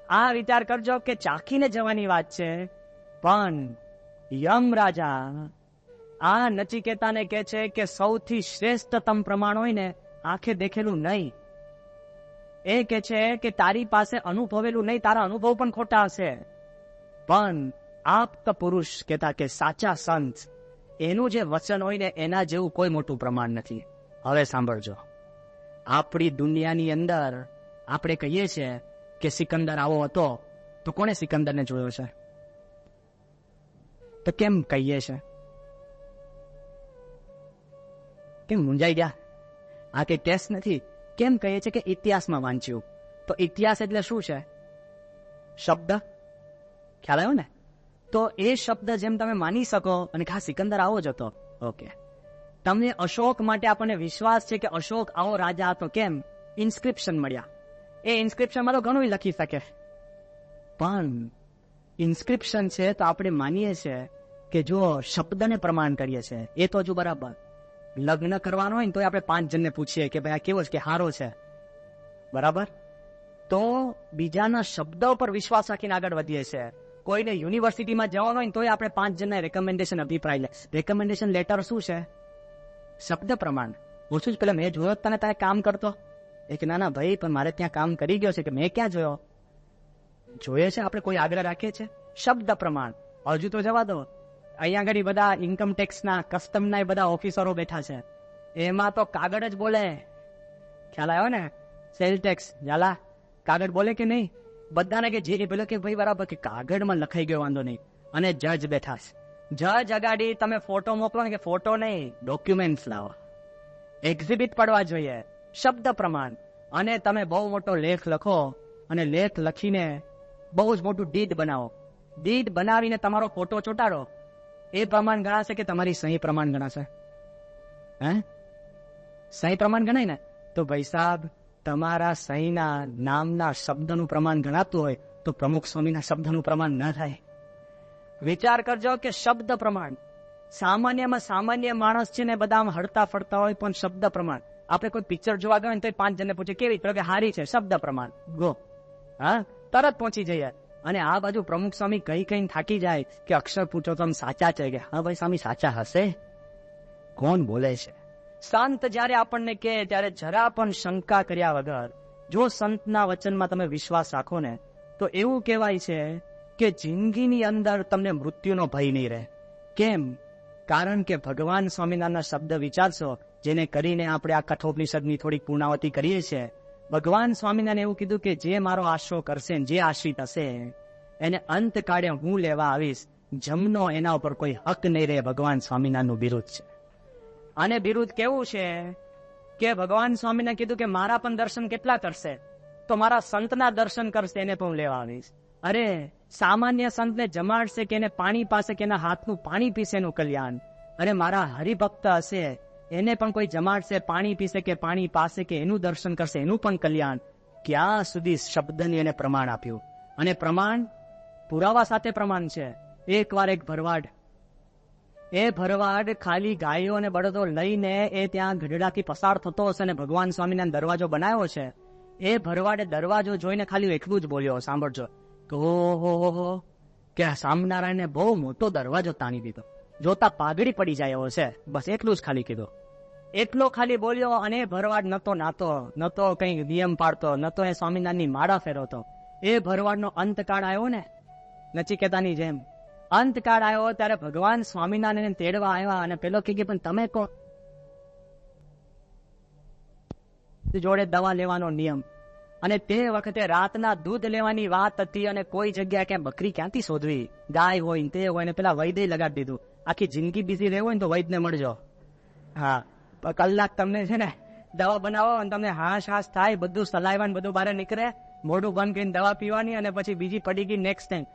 Speaker 1: આ વિચાર કરજો કે ચાખીને જવાની વાત છે, પણ યમ રાજા આ નચિકેતાને કહે છે કે સૌથી શ્રેષ્ઠતમ પ્રમાણ હોય ને આંખે દેખેલું નહીં. એ કહે છે કે તારી પાસે અનુભવેલું નહીં, તારા અનુભવ પણ ખોટા હશે, પણ આપ્ત પુરુષ કહેતા કે સાચા સંત એનું જે વચન હોય ને એના જેવું કોઈ મોટું પ્રમાણ નથી. હવે સાંભળજો, આપણી દુનિયાની અંદર આપણે કહીએ છીએ કે સિકંદર આવો હતો, તો કોણે સિકંદરને જોયો છે? તો કેમ કહીએ છે? કેમ મૂંઝાઈ ગયા? આ કઈ ટેસ્ટ નથી. કેમ કહીએ છે કે ઇતિહાસમાં વાંચ્યું? તો ઇતિહાસ એટલે શું છે? શબ્દ. ખ્યાલ આવ્યો ને? તો એ શબ્દ જેમ તમે માની શકો, અને ખાસ સિકંદર આવો જ હતો, ઓકે. તમને અશોક માટે આપણને વિશ્વાસ છે કે અશોક આવો રાજા હતો. કેમ? ઇન્સ્ક્રિપ્શન મળ્યા. એ ઇન્સ્ક્રિપ્શનમાં તો ઘણું લખી શકે, પણ ઇન્સ્ક્રિપ્શન છે તો આપણે માનીએ છીએ કે જો શબ્દને પ્રમાણ કરીએ છીએ એ તો હજુ બરાબર. લગ્ન કરવાનો હોય ને તો આપણે 5 જણને પૂછીએ કે ભાઈ આ કેવો છે, કે હારો છે, બરાબર? તો બીજાના શબ્દો પર વિશ્વાસ રાખીને આગળ વધીએ છીએ. કોઈને યુનિવર્સિટીમાં જવાનું હોય ને તોય આપણે 5 જણના રેકમેન્ડેશન અભિપ્રાય લે. રેકમેન્ડેશન લેટર શું છે? શબ્દ પ્રમાણ. ઓછું જ પેલા મેં જોયો તને તારે કામ કરતો, એક ના ભાઈ પણ મારે ત્યાં કામ કરી ગયો છે, કે મેં ક્યાં જોયો? જોઈએ છે આપણે કોઈ આગ્રહ રાખીએ છીએ? શબ્દ પ્રમાણ. હજુ તો જવા દો, અહીંયા આગળ બધા ઇન્કમ ટેક્સના, કસ્ટમના બધા ઓફિસરો બેઠા છે, એમાં તો કાગળ જ બોલે. ખ્યાલ આવ્યો ને? સેલ ટેક્સ ઝાલા કાગળ બોલે કે નહીં? બધાને કે જે પેલો કે ભાઈ બરાબર કે કાગળમાં લખાઈ ગયો, વાંધો નહીં. અને જજ બેઠા છે, જજ અગાડી તમે ફોટો મોકલો ને, કે ફોટો નહીં ડોક્યુમેન્ટ્સ લાવો, એક્ઝિબિટ પડવા જોઈએ. શબ્દ પ્રમાણ. અને તમે બહુ મોટો લેખ લખો, અને લેખ લખીને બહુ જ મોટું ડીડ બનાવો, ડીડ બનાવીને તમારો ફોટો ચોંટાડો, એ પ્રમાણ ગણાશે કે તમારી સહી પ્રમાણ ગણાશે? હે? સહી પ્રમાણ ગણાય ને? તો ભાઈ સાહેબ, તમારા સહીના નામના શબ્દનું પ્રમાણ ગણાતું હોય તો પ્રમુખ સ્વામીના શબ્દનું પ્રમાણ ન થાય. વિચાર કરજો કે શબ્દ પ્રમાણ. સામાન્યમાં સામાન્ય માણસ છે ને બધા આમ હડતા ફરતા હોય, પણ શબ્દ પ્રમાણ. આપણે કોઈ પિક્ચર જોવા ગયો ને તો 5 જણને પૂછે કેવી, કે હારી છે, શબ્દ પ્રમાણ, ગો, હા, તરત પહોંચી જઈએ. અને આ બાજુ પ્રમુખ સ્વામી કઈ થાકી જાય કે અક્ષર પૂછો તો સાચા છે, કે હા ભાઈ સ્વામી સાચા હશે? કોણ બોલે છે? સંત જયારે આપણને કહે ત્યારે જરા પણ શંકા કર્યા વગર જો સંતના વચનમાં તમે વિશ્વાસ રાખો ને, તો એવું કહેવાય છે કે જિંદગીની અંદર તમને મૃત્યુનો ભય નહીં રહે. કેમ? કારણ કે ભગવાન સ્વામિનારાયણના શબ્દ વિચારશો, જેને કરીને આપણે આ કઠોપનિષદની થોડીક પૂર્ણાવતી કરીએ છીએ. ભગવાન સ્વામિનારાયણ એવું કીધું કે જે મારો આશરો કરશે, જે આશ્રિત હશે, એને અંતકાળે હું લેવા આવીશ, જમનો એના ઉપર કોઈ હક નહીં રહે. ભગવાન સ્વામિનારાયણનું બિરુદ છે. અને બિરુદ કેવું છે કે ભગવાન સ્વામીને કીધું કે મારા પણ દર્શન કેટલા કરશે, તો મારા સંતના દર્શન કરશે એને પણ હું લેવા આવીશ. અરે સામાન્ય સંતને જમાડશે કે એને પાણી પાસે કે એના હાથનું પાણી પીશે એનું કલ્યાણ, અને મારા હરિભક્ત હશે એને પણ કોઈ જમાડશે, પાણી પીશે કે પાણી પાસે કે એનું દર્શન કરશે એનું પણ કલ્યાણ. ક્યાં સુધી શબ્દની એને પ્રમાણ આપ્યું, અને પ્રમાણ પુરાવા સાથે પ્રમાણ છે. એકવાર એક ભરવાડ, એ ભરવાડ ખાલી ગાયો અને બળદો લઈને એ ત્યાં ગઢડાથી પસાર થતો હશે અને ભગવાન સ્વામીના દરવાજો બનાવ્યો છે. એ ભરવાડે દરવાજો જોઈને ખાલી એટલું જ બોલ્યો, સાંભળજો, કે ઓહો, કે સ્વામિનારાયણને બહુ મોટો દરવાજો તાણી દીધો, જોતા પાઘડી પડી જાય એવો છે. બસ એટલું જ ખાલી કીધું, એટલો ખાલી બોલ્યો. અને ભરવાડ નતો નાતો, નતો કઈ નિયમ પાડતો, નતો એ સ્વામિનારાયણની માળા ફેરવતો. એ ભરવાડનો અંતકાળ આવ્યો ને, નચિકેતાની જેમ અંતકાળ આવ્યો ત્યારે ભગવાન સ્વામિનારાયણ તેડવા આવ્યા, અને પેલો કે પણ તમે કોણ? જોડે દવા લેવાનો નિયમ, અને તે વખતે રાતના દૂધ લેવાની વાત હતી, અને કોઈ જગ્યાએ ક્યાં બકરી ક્યાંથી શોધવી, ગાય હોય ને તે હોય ને પેલા વૈદ્ય લગાડી દીધું. આખી જિંદગી બીજી રહેવું હોય ને તો વૈદ્યને મળજો. હા, કલાક તમને છે ને દવા બનાવો અને તમને હાશ થાય, બધું સલાઈવા બધું બહાર નીકળે, મોઢું બંધ કરીને દવા પીવાની અને પછી બીજી પડી ગઈ નેક્સ્ટ ટાઈમ,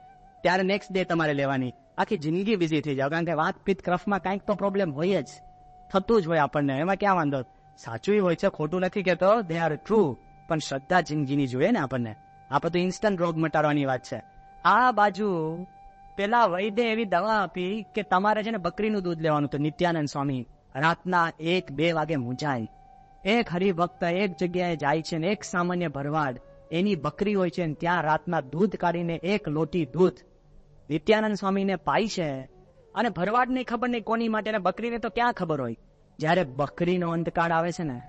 Speaker 1: ત્યારે નેક્સ્ટ ડે તમારે લેવાની. આખી જિંદગી બિઝી થઈ જાવ, કારણ કે વાત પિત્ત કફમાં કાંઈક તો પ્રોબ્લેમ હોય જ, થતું જ હોય આપણને. એમાં ક્યાં વાંધો, સાચું હોય છે, ખોટું નથી કહેતો, દે આર ટ્રુ. પણ શ્રદ્ધા જિંદગીની જોઈએ ને આપણને. આપણે તો ઇન્સ્ટન્ટ રોગ મટાડવાની વાત છે. આ બાજુ પેલા વૈદ્ય એવી દવા આપી કે તમારે છે ને બકરીનું દૂધ લેવાનું. તો નિત્યાનંદ સ્વામી રાતના 1-2 વાગે મૂંઝાય. એક હરિભક્ત એક જગ્યાએ જાય છે ને એક સામાન્ય ભરવાડ એની બકરી હોય છે ને ત્યાં રાતના દૂધ કાઢીને 1 લોટી દૂધ નિત્યાનંદ સ્વામીને પાય છે. અને ભરવાડને ખબર નહીં કોની માટે, બકરીને તો ક્યાં ખબર હોય. જ્યારે બકરીનો અંતકાળ આવે છે ને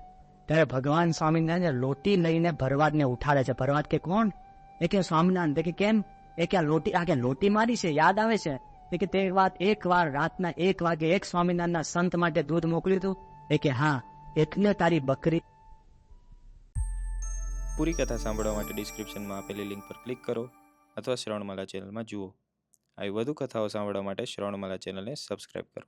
Speaker 1: ત્યારે ભગવાન સ્વામિનારાયણ લોટી લઈને ભરવાડને ઉઠાડે છે. ભરવાડ કે કોણ? એ કે સ્વામિનારાયણ. કે કેમ? એ કે લોટી મારી છે, યાદ આવે છે. એ કે તે વાત એક વાર રાતના 1 વાગે એક સ્વામિનારાયણના સંત માટે દૂધ મોકલ્યું હતું. એ કે હા, એટલે તારી બકરી.
Speaker 2: પૂરી કથા સાંભળવા માટે ડિસ્ક્રિપ્શનમાં આપેલી લિંક પર ક્લિક કરો અથવા શ્રવણમાલા ચેનલમાં જુઓ. આવી વધુ કથાઓ સાંભળવા માટે શ્રવણમાલા ચેનલને સબસ્ક્રાઈબ કરો.